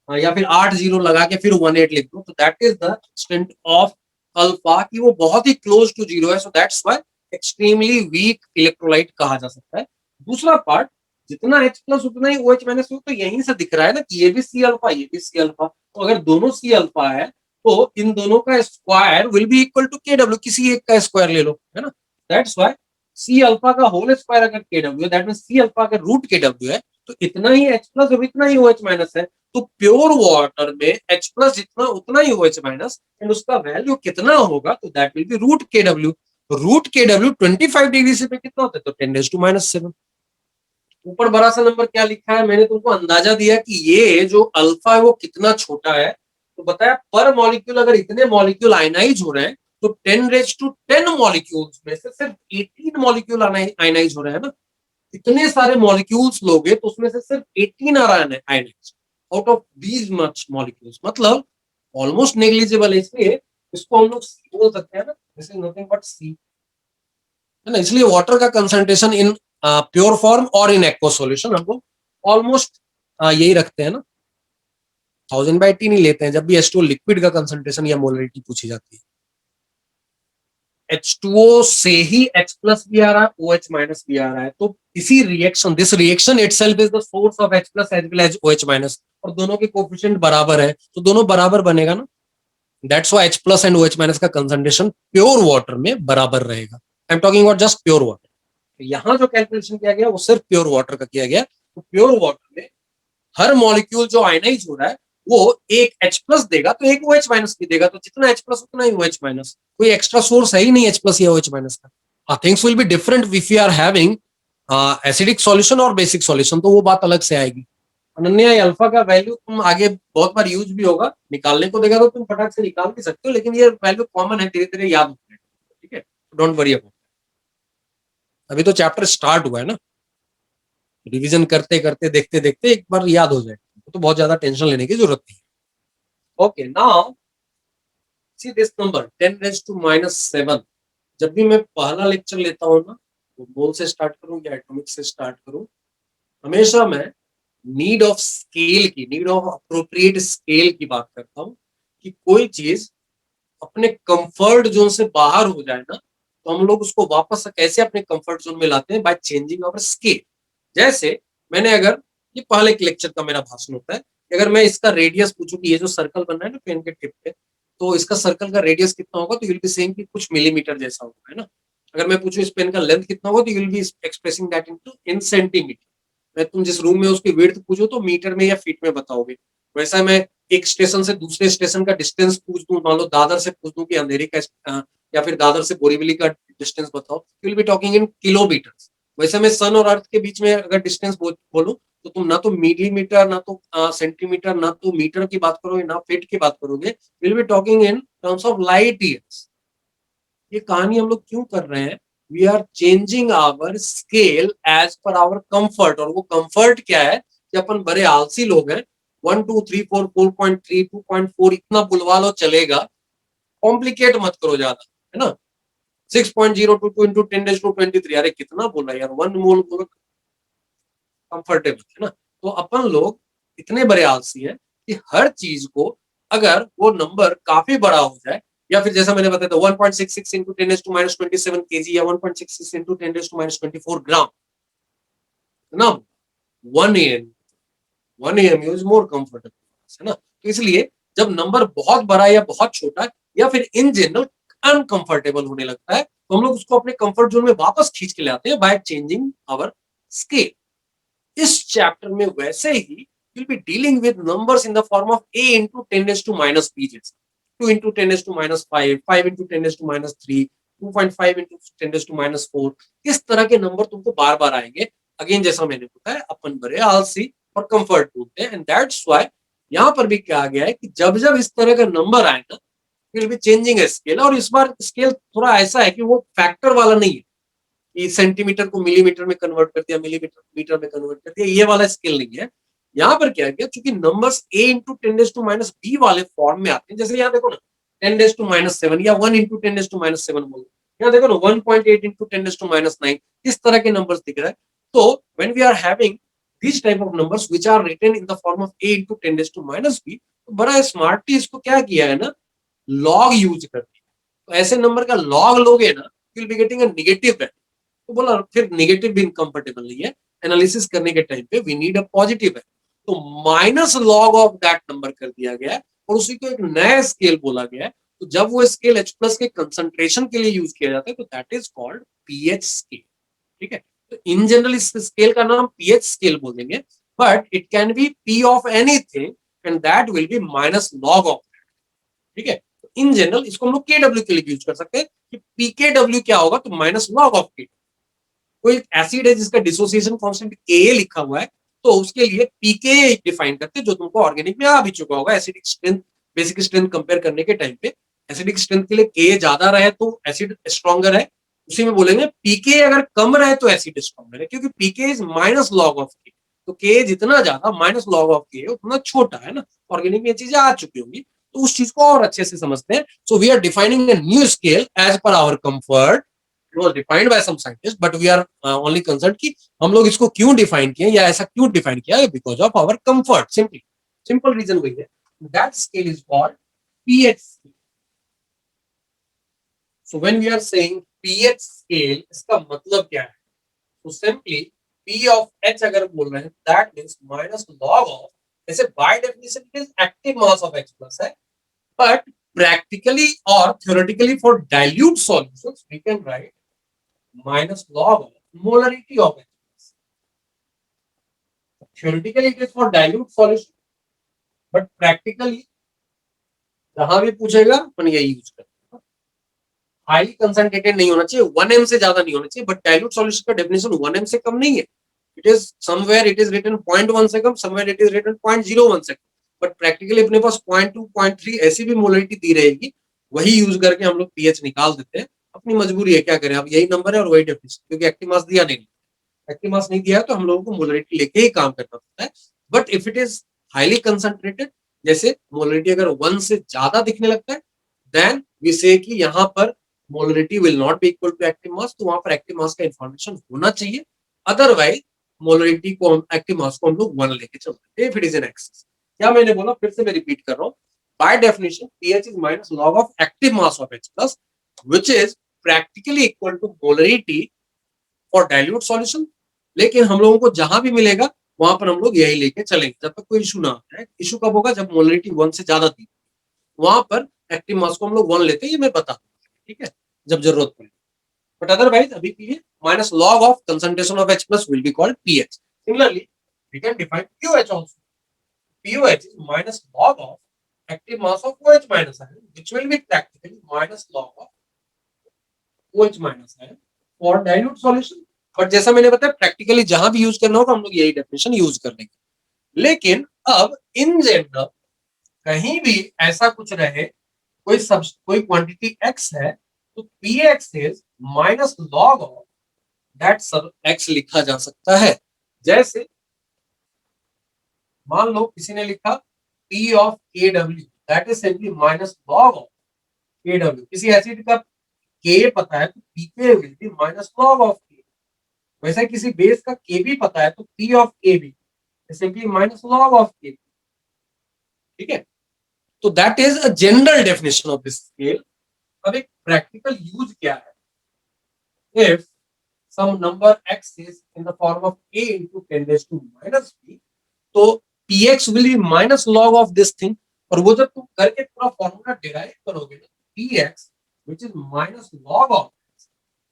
या फिर 8 जीरो लगा के फिर 18 लिख दो. तो that is the extent of alpha कि वो बहुत ही क्लोज टू जीरो है. So that's why extremely weak electrolyte कहा जा सकता है. दूसरा पार्ट, जितना H प्लस उतना ही OH माइनस हो, तो यहीं से दिख रहा है ना कि ये भी सी अल्फा, ये भी सी अल्फा. तो अगर दोनों सी अल्फा है तो इन दोनों का square will be equal to KW. किसी एक का स्क्वायर ले लो, है ना. दैट्स व्हाई सी अल्फा का होल स्क्वायर अगर KW है, दैट मींस सी अल्फा का रूट KW है, तो इतना ही H प्लस और इतना ही OH माइनस है. तो प्योर वाटर में H प्लस जितना उतना ही OH माइनस, एंड उसका वैल्यू कितना होगा, तो that will be root KW. Root KW 25 degree से पे कितना होता है, तो 10 रेज़ टू माइनस 7. ऊपर बड़ा सा नंबर क्या लिखा है, मैंने तुमको अंदाजा दिया कि ये जो अल्फा है वो कितना छोटा है. तो बताया पर मॉलिक्यूल अगर इतने मॉलिक्यूल आयनाइज हो रहे हैं, तो 10 रेज टू 10 मॉलिक्यूल्स में से सिर्फ 18 मॉलिक्यूल आयनाइज हो रहे हैं ना. इतने सारे मॉलिक्यूल्स लोगे तो उसमें से सिर्फ 18 आ रहा है ionise out of these much molecules. मतलब ऑलमोस्ट नेग्लिजिबल है. इसलिए इसको हम लोग सी बोल सकते हैं ना. दिस इज नथिंग बट सी, है ना. इसलिए वाटर का कंसंट्रेशन इन प्योर फॉर्म और इन एक्वा सॉल्यूशन हम लोग ऑलमोस्ट यही रखते हैं ना. 1000/18 ही लेते हैं जब भी H2O लिक्विड का कंसंट्रेशन या मोलरिटी पूछी जाती है. H2O से ही H प्लस भी आ रहा है, OH माइनस भी आ रहा है. तो इसी reaction, this reaction itself is the source of H plus as well as OH minus. और दोनों के कोफिशिएंट बराबर है, तो दोनों बराबर बनेगा ना. That's why H plus and OH minus का कंसंट्रेशन प्योर वाटर में बराबर रहेगा. I am talking about just pure water. यहाँ जो कैलकुलेशन किया गया वो सिर्फ प्योर वाटर का किया गया. तो प्योर वाटर में हर मॉलिक्यूल जो आयनाइज हो रहा है वो एक H प्लस देगा तो एक OH माइनस भी देगा. तो जितना H प्लस उतना ही OH माइनस. कोई एक्स्ट्रा सोर्स है ही नहीं H प्लस या OH माइनस का. Things will be different if you are having acidic solution और बेसिक सॉल्यूशन, तो वो बात अलग से आएगी. अनन्या, अल्फा का वैल्यू तुम आगे बहुत बार यूज भी होगा, निकालने को देगा तो तुम फटाक से निकाल भी सकते हो, लेकिन ये वैल्यू कॉमन है, धीरे धीरे याद होगा. ठीक है, डोंट वरी अबाउट. अभी तो चैप्टर स्टार्ट हुआ है ना. रिवीजन करते करते देखते देखते एक बार याद हो जाए, तो बहुत ज्यादा टेंशन लेने की जरूरत नहीं. Okay, now see this number 10 raise to minus 7. जब भी मैं पहला लेक्चर लेता हूँ ना, तो मोल से स्टार्ट करूँ या एटॉमिक से स्टार्ट करूँ, हमेशा मैं नीड ऑफ स्केल की, नीड ऑफ अप्रोप्रिएट स्केल की बात करता हूँ. कि कोई चीज अपने कंफर्ट जोन से बाहर हो जाए ना, तो हम लोग उसको वापस कैसे अपने कंफर्ट जोन में लाते हैं, बाय चेंजिंग आवर स्केल. जैसे मैंने अगर, ये पहले एक लेक्चर का मेरा भाषण होता है कि अगर मैं इसका रेडियस पूछूं कि ये जो सर्कल बन रहा है ना पेन के टिप पे, तो इसका सर्कल का रेडियस कितना होगा, तो यू विल बी सेइंग कि कुछ मिलीमीटर जैसा होगा, है ना. अगर मैं पूछूं इस पेन का लेंथ कितना होगा, तो you will be expressing that into in centimetre. मैं तुम जिस रूम में उसकी विड्थ पूछो तो मीटर में या फीट में बताओगे. वैसा मैं एक स्टेशन से दूसरे स्टेशन का डिस्टेंस पूछ दूं, मान लो दादर से पूछ दूं कि अंधेरी का या फिर दादर से बोरीवली का डिस्टेंस बताओ, you will be talking in kilometre. वैसे मैं सन और अर्थ के बीच में अगर डिस्टेंस बोलूं, तो तुम ना तो मिलीमीटर, ना तो सेंटीमीटर, ना तो मीटर की बात करोगे, ना फीट की बात करोगे. Will be talking in terms of light years. ये कहानी हम लोग क्यों कर रहे हैं, we are changing our scale as per our comfort. और वो कंफर्ट क्या है कि अपन बड़े आलसी लोग हैं. 1 2 3 4 4.3 2.4 इतना बुलवा लो चलेगा, कॉम्प्लिकेट मत करो ज्यादा, है ना. 6.022 इंटू 10 to 23, अरे कितना बोला यार, 1 मोल बोलो, कंफर्टेबल, है ना. तो अपन लोग इतने बड़े आलसी हैं कि हर चीज को अगर वो नंबर काफी बड़ा हो जाए, या फिर जैसा मैंने बताया था 1.66 इंटू 10 to -27 kg या 1.66 इंटू 10 to -24 ग्राम, ना. 1 AM इज मोर कंफर्टेबल, है ना. तो इसलिए जब नंबर बहुत बड़ा या बहुत छोटा या फिर इन जनरल अनकंफर्टेबल होने लगता है, तो हम लोग उसको अपने कंफर्ट जोन में वापस खींच के लाते हैं बाय चेंजिंग आवर स्केल. इस चैप्टर में वैसे he will be dealing with numbers in the form of a into 10 to -p, जैसे 2 into 10 to -5, 5 into 10 to -3, 2.5 into 10 to -4. इस तरह के नंबर तुमको बार बार आएंगे. अगेन जैसा मैंने बताया अपन बड़े आलसी और कंफर्ट ढूंढते हैं, एंड दैट्स व्हाई यहाँ पर भी क्या गया है कि जब जब इस तरह का नंबर आए ना, विल बी चेंजिंग स्केल। और इस बार स्केल थोड़ा ऐसा है कि वो फैक्टर वाला नहीं है कि सेंटीमीटर को मिलीमीटर में कन्वर्ट कर दिया, मिलीमीटर को मीटर में कन्वर्ट कर दिया, ये वाला स्केल नहीं है। यहाँ पर क्या किया, चूंकि numbers a into ten raise to minus b वाले फॉर्म में आते हैं, जैसे यहाँ देखो ना 10⁻⁻⁷ या 1 × 10⁻⁷ बोलो, यहाँ देखो ना 1.8 × 10⁻⁹ इस तरह के नंबर्स दिख रहा है। तो when we are having this type of numbers which are written in the form of a × 10⁻⁻⁵, तो बड़ा स्मार्टली इसको क्या किया है ना, लॉग यूज कर दिया। तो ऐसे नंबर का लॉग लोगे ना, you will be getting a negative value. तो बोला फिर नेगेटिव भी इनकम्फर्टेबल नहीं है, एनालिसिस करने के टाइम पे वी नीड अ पॉजिटिव है। तो minus log of that number कर दिया गया है और उसी को एक नया स्केल बोला गया है। तो जब वो स्केल H प्लस के कंसंट्रेशन के लिए यूज किया जाता है तो that is called pH scale. ठीक है, तो इन जनरल इस स्केल का नाम पीएच स्केल बोल देंगे, but it can be P of anything and that will B minus log of. ठीक है, इन जनरल इसको हम लोग केडब्ल्यू के लिए यूज कर सकते हैं कि पीकेडब्ल्यू क्या होगा, तो माइनस लॉग ऑफ के। कोई एसिड है जिसका डिसोसिएशन कांस्टेंट के लिखा हुआ है, तो उसके लिए पीके डिफाइन करते हैं, जो तुमको ऑर्गेनिक में आ भी चुका होगा acidic strength, basic strength compare करने के टाइम पे। एसिडिक स्ट्रेंथ के लिए के ज्यादा रहे तो एसिड स्ट्रॉन्गर है, उसी में बोलेंगे पीके अगर कम रहे तो एसिड स्ट्रॉन्गर है, क्योंकि पीके इज माइनस लॉग ऑफ के। तो के जितना ज्यादा माइनस लॉग ऑफ के उतना छोटा है ना। ऑर्गेनिक में ये चीजें आ चुकी होंगी, तो उस चीज को और अच्छे से समझते हैं। So we are defining a new scale as per our comfort. It was defined by some scientist, but we are only concern कि हम लोग इसको क्यों डिफाइन किए या ऐसा क्यों डिफाइन किया, because of our comfort. Simply simple reason वही है। That scale is called pH. So when we are saying pH scale, इसका मतलब क्या है? तो सिंपली P of H अगर बोल रहे हैं, that means minus log of, जैसे by definition it is active mass of H plus है, but practically or theoretically for dilute solutions we can write minus log of molarity of H plus. Theoretically it is for dilute solution, but practically जहां भी पूछेगा अपन यही use करेंगे। Highly concentrated नहीं होना चाहिए, 1m से ज्यादा नहीं होना चाहिए, बट डाइल्यूट सॉल्यूशन का डेफिनेशन 1m से कम नहीं है। It is somewhere it is written 0.1 से कम, समवेयर इट इज रिटन 0.01 से कम, बट प्रैक्टिकली अपने पास 0.2 0.3 ऐसी भी मोलरिटी दी रहेगी, वही यूज करके हम लोग पीएच निकाल देते हैं। अपनी मजबूरी है, क्या करें, अब यही नंबर है और वही डेफिनेशन, क्योंकि एक्टिव मास दिया नहीं, एक्टिव मास नहीं दिया है तो हम लोगों को मोलरिटी लेके ही काम करना पड़ता है। But if it is highly concentrated, जैसे मोलरिटी अगर 1 से ज्यादा दिखने लगता है, देन वी से कि यहाँ पर molarity will not be equal to active mass, तो वहां पर एक्टिव मास का इंफॉर्मेशन होना चाहिए। अदरवाइज मोलरिटी को हम एक्टिव मास को हम लोग 1 लेके चलते हैं if it is an excess. क्या मैंने बोला, फिर से मैं रिपीट कर रहा हूँ। By definition pH is minus log of active mass of H plus, which is practically equal to molarity for dilute solution। लेकिन हम लोगों को जहां भी मिलेगा वहां पर हम लोग यही लेके चलेंगे जब तक कोई इशू ना आता है। इशू कब होगा, जब मोलरिटी 1 से ज्यादा थी, वहां पर एक्टिव मास को हम लोग 1 लेते हैं, ये मैं बता दूंगा, ठीक है, जब जरूरत पड़े। बट अदरवाइज अभी के लिए minus log of concentration of H plus will be called pH. Similarly we can define QH also. POH is minus log of active mass of OH minus ion, which will be practically minus log of OH minus ion for dilute solution। But जैसा मैंने बताया, practically जहां भी use करना होगा हम लोग यही डेफिनेशन यूज कर लेंगे। लेकिन अब इन जनरल कहीं भी ऐसा कुछ रहे, कोई क्वांटिटी x है, तो px is minus log of that सब x लिखा जा सकता है। जैसे मान लो किसी ने लिखा P of KW, that is simply minus log of KW। किसी एसिड का K पता है तो pK will be minus log of K। वैसे किसी बेस का Kb पता है तो P of Kb simply minus log of Kb। ठीक है, तो that is a general definition of this scale. अब एक प्रैक्टिकल यूज क्या है, if some number x is in the form of a into 10 raised to minus b, तो px will be minus log of this thing। और वो जब तुम करके पूरा फॉर्मूला डिराइव करोगे ना, px which is minus log of x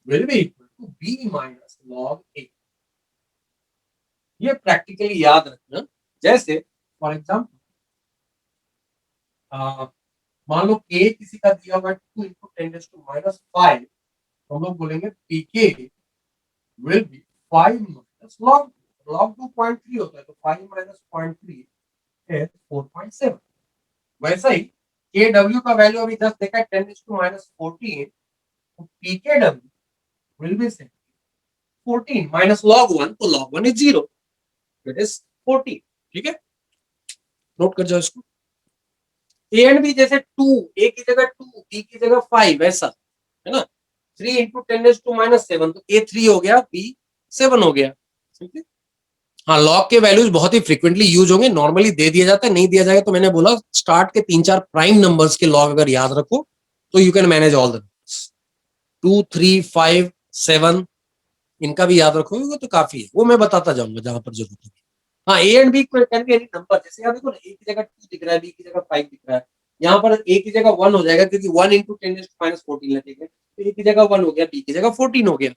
will be equal to b minus log a। ये प्रैक्टिकली याद रखना। जैसे फॉर एग्जाम्पल मान लो k किसी का दिया हुआ है 2 into 10 raised to minus 5, तो हम लोग बोलेंगे pk will be 5 minus log log 2 0.3 होता है, तो 5 minus 0.3 is 4.7। वैसा ही kw का वैल्यू अभी जस्ट देखा है 10⁻14, तो pkw will be same 14 minus log 1, तो log 1 is 0, that is 14। ठीक है, नोट कर जाओ इसको। ए एंड बी जैसे 2, ए की जगह 2, बी की जगह 5, ऐसा है ना। 3 इंटू 10⁻⁷, तो ए 3 हो गया, बी 7 हो गया। ठीक है, हाँ, लॉग के वैल्यूज बहुत ही फ्रीक्वेंटली यूज होंगे, नॉर्मली दे दिया जाता है, नहीं दिया जाएगा तो मैंने बोला स्टार्ट के 3-4 प्राइम नंबर्स के लॉग अगर याद रखो तो you can manage all the 2, 3, 5, 7, इनका भी याद रखोगे तो काफी है, वो मैं बताता जाऊंगा जहां पर जरूरत होगी। हाँ, A and B can be any number, जैसे यहाँ देखो ना, ए की जगह 2 दिख रहा है, बी की जगह 5 दिख रहा है, यहाँ पर ए की जगह 1 हो जाएगा क्योंकि 1 इंटू 10⁻14 लगेगा, तो ए की जगह 1 हो गया, बी की जगह 14 हो गया।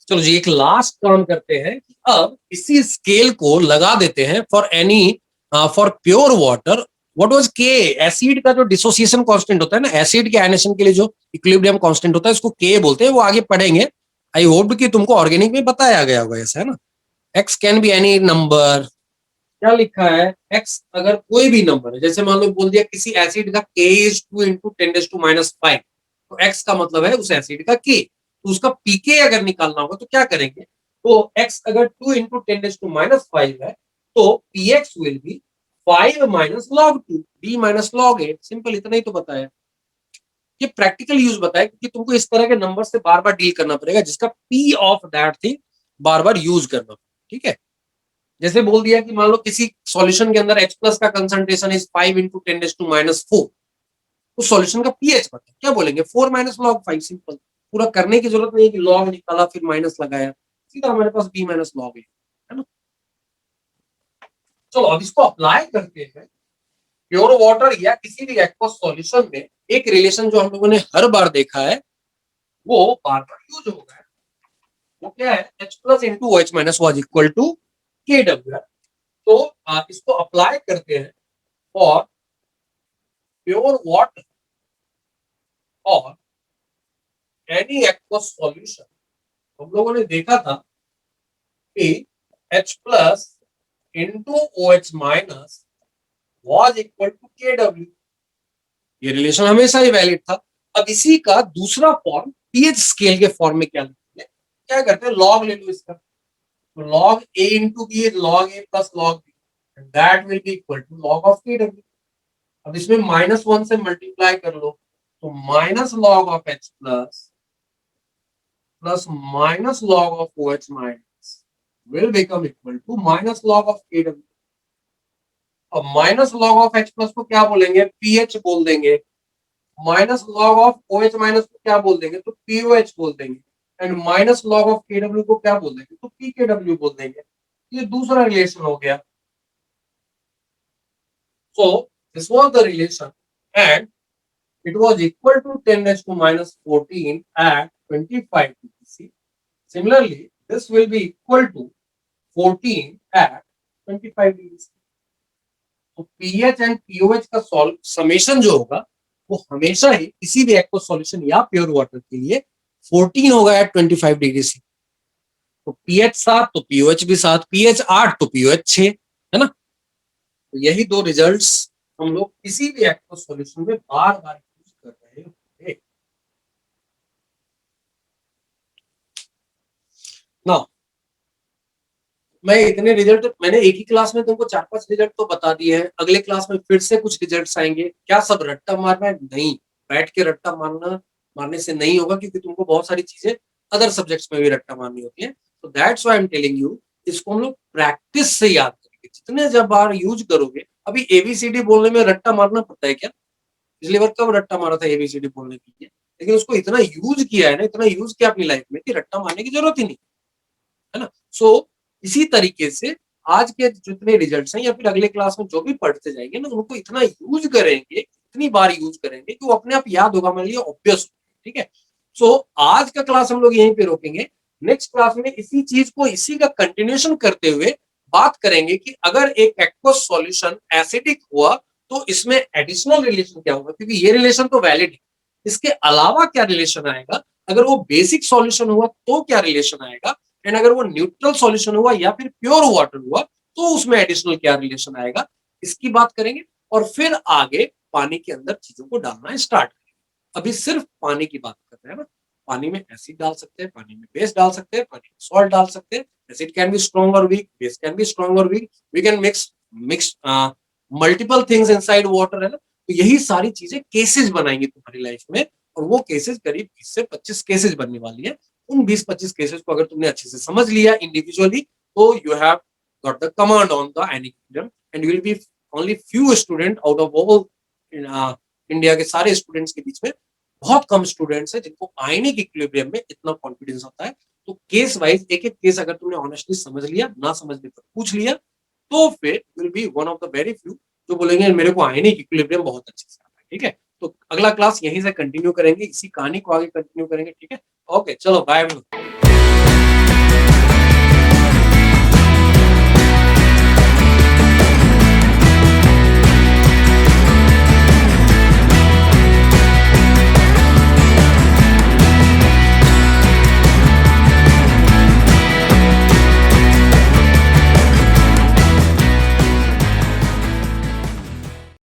चलो जी, एक लास्ट काम करते हैं कि अब इसी स्केल को लगा देते हैं for any, for pure water what was के, एसिड का जो डिसोसिएशन कांस्टेंट होता है ना, एसिड के आयनेशन के लिए जो इक्विलिब्रियम कांस्टेंट होता है उसको के बोलते हैं, वो आगे पढ़ेंगे। आई होप कि तुमको ऑर्गेनिक में बताया गया होगा, ऐसा है ना। X can be any number, क्या लिखा है, एक्स अगर कोई भी नंबर है, जैसे मान लो बोल दिया किसी एसिड का के इज 2 इंटू 10⁻⁵, तो एक्स का मतलब है उस एसिड का के, तो उसका पीके अगर निकालना होगा तो क्या करेंगे, तो एक्स अगर 2 इंटू 10⁻⁵ है तो pX will be 5 minus log 2 B minus log 8, simple, इतना ही तो बताया। ये प्रैक्टिकल यूज बताया क्योंकि तुमको इस तरह के नंबर से बार बार डील करना पड़ेगा जिसका P of that thing bar bar use करना, ठीक है। जैसे बोल दिया कि मान लो किसी सॉल्यूशन के अंदर H प्लस का कंसंट्रेशन इज 5 इंटू 10⁻⁴, उस सॉल्यूशन का पीएच पता क्या बोलेंगे, 4 माइनस लॉग 5, सिंपल, पूरा करने की जरूरत नहीं है कि लॉग निकाला फिर माइनस लगाया, सीधा हमारे पास बी माइनस लॉग है ना। चलो अब इसको अप्लाई करते हैं प्योर वाटर या किसी भी एक्वस सॉल्यूशन में। एक रिलेशन जो हम लोगों ने हर बार देखा है वो बार बार यूज होगा, वो क्या है, H plus into OH minus was equal to KW। तो इसको अप्लाई करते हैं फॉर प्योर वाटर और एनी एक्वस सॉल्यूशन। हम लोगों ने देखा था कि H plus into OH minus was equal to KW, ये रिलेशन हमेशा ही वैलिड था। अब इसी का दूसरा फॉर्म पीएच स्केल के फॉर्म में क्या लिखते हैं, क्या करते हैं, लॉग ले लो इसका, तो log a into b is log a plus log b, and that will be equal to log of kw। अब इसमें -1 से मल्टीप्लाई कर लो, तो minus log of h plus minus log of OH minus will become equal to minus log of kw। अब minus log of h plus को क्या बोलेंगे, pH बोल देंगे, minus log of OH minus को क्या बोल देंगे, तो POH बोल देंगे, and minus log of KW को क्या बोल देंगे, तो PKW बोल देंगे। ये दूसरा रिलेशन हो गया। So this was the relation and it was equal to 10⁻⁴ at 25 degrees C। Similarly, this will be equal to 14 at 25 degrees C। तो pH and POH का समेशन जो होगा वो हमेशा ही किसी भी एक्वस सॉल्यूशन या प्योर वाटर के लिए 14 होगा एट 25 डिग्री C। तो pH 7 तो POH भी 7, pH 8 तो POH 6, है ना। तो यही दो रिजल्ट्स हम लोग किसी भी एक्वस सॉल्यूशन में बार बार यूज कर रहे होंगे ना। मैं इतने रिजल्ट मैंने एक ही क्लास में तुमको 4-5 रिजल्ट तो बता दिए हैं, अगले क्लास में फिर से कुछ रिजल्ट्स आएंगे। क्या सब रट्टा मारना है? नहीं, बैठ के रट्टा मारने से नहीं होगा क्योंकि तुमको बहुत सारी चीजें अदर सब्जेक्ट्स में भी रट्टा मारनी होती है। तो that's why I am telling you, इसको हम लोग प्रैक्टिस से याद करेंगे, जितने जब बार यूज करोगे। अभी एबीसीडी बोलने में रट्टा मारना पड़ता है क्या? पिछली बार कब रट्टा मारा था एबीसीडी बोलने के लिए? लेकिन उसको इतना यूज किया है ना, इतना यूज किया अपनी लाइफ में कि रट्टा मारने की जरूरत ही नहीं, है ना। सो इसी तरीके से आज के जितने रिजल्ट्स हैं या फिर अगले क्लास में जो भी पढ़ते जाएंगे ना, उनको इतना यूज करेंगे, इतनी बार यूज करेंगे कि वो अपने आप याद होगा, हमारे लिए ऑब्वियस। ठीक है, सो आज का क्लास हम लोग यहीं पे रोकेंगे। नेक्स्ट क्लास में इसी चीज को, इसी का कंटिन्यूएशन करते हुए बात करेंगे कि अगर एक एक्वस सॉल्यूशन एसिडिक हुआ तो इसमें एडिशनल रिलेशन क्या होगा, क्योंकि ये रिलेशन तो वैलिड है, इसके अलावा क्या रिलेशन आएगा, अगर वो बेसिक सॉल्यूशन हुआ तो क्या रिलेशन आएगा, एंड अगर वो न्यूट्रल सॉल्यूशन हुआ या फिर प्योर वाटर हुआ तो उसमें एडिशनल क्या रिलेशन आएगा, इसकी बात करेंगे। और फिर आगे पानी के अंदर चीजों को डालना स्टार्ट करेंगे। अभी सिर्फ पानी की बात कर रहे हैं ना, पानी में एसिड डाल सकते हैं, पानी में बेस डाल सकते हैं, पानी में सॉल्ट डाल सकते हैं। एसिड कैन बी स्ट्रॉन्ग और weak, base can be strong और weak, we can mix multiple things inside water, है ना। तो यही सारी चीजें केसेस बनाएंगी तुम्हारी लाइफ में, और वो केसेस करीब 20 से 25 केसेस बनने वाली है। उन 20-25 केसेस को अगर तुमने अच्छे से समझ लिया इंडिविजुअली, तो you have got the command on the equilibrium and you will be only few student out of all India के सारे स्टूडेंट्स के बीच में बहुत कम स्टूडेंट्स है जिनको आयनिक इक्विलिब्रियम में इतना कॉन्फिडेंस होता है। तो केस वाइज एक एक केस अगर तुमने ऑनेस्टली समझ लिया, ना समझने पर पूछ लिया, तो फिर will be one of the very few जो बोलेंगे मेरे को आयनिक इक्विलिब्रियम बहुत अच्छे से आता है। ठीक है, तो अगला क्लास यहीं से कंटिन्यू करेंगे, इसी कहानी को आगे कंटिन्यू करेंगे। ठीक है, ओके, चलो बाय।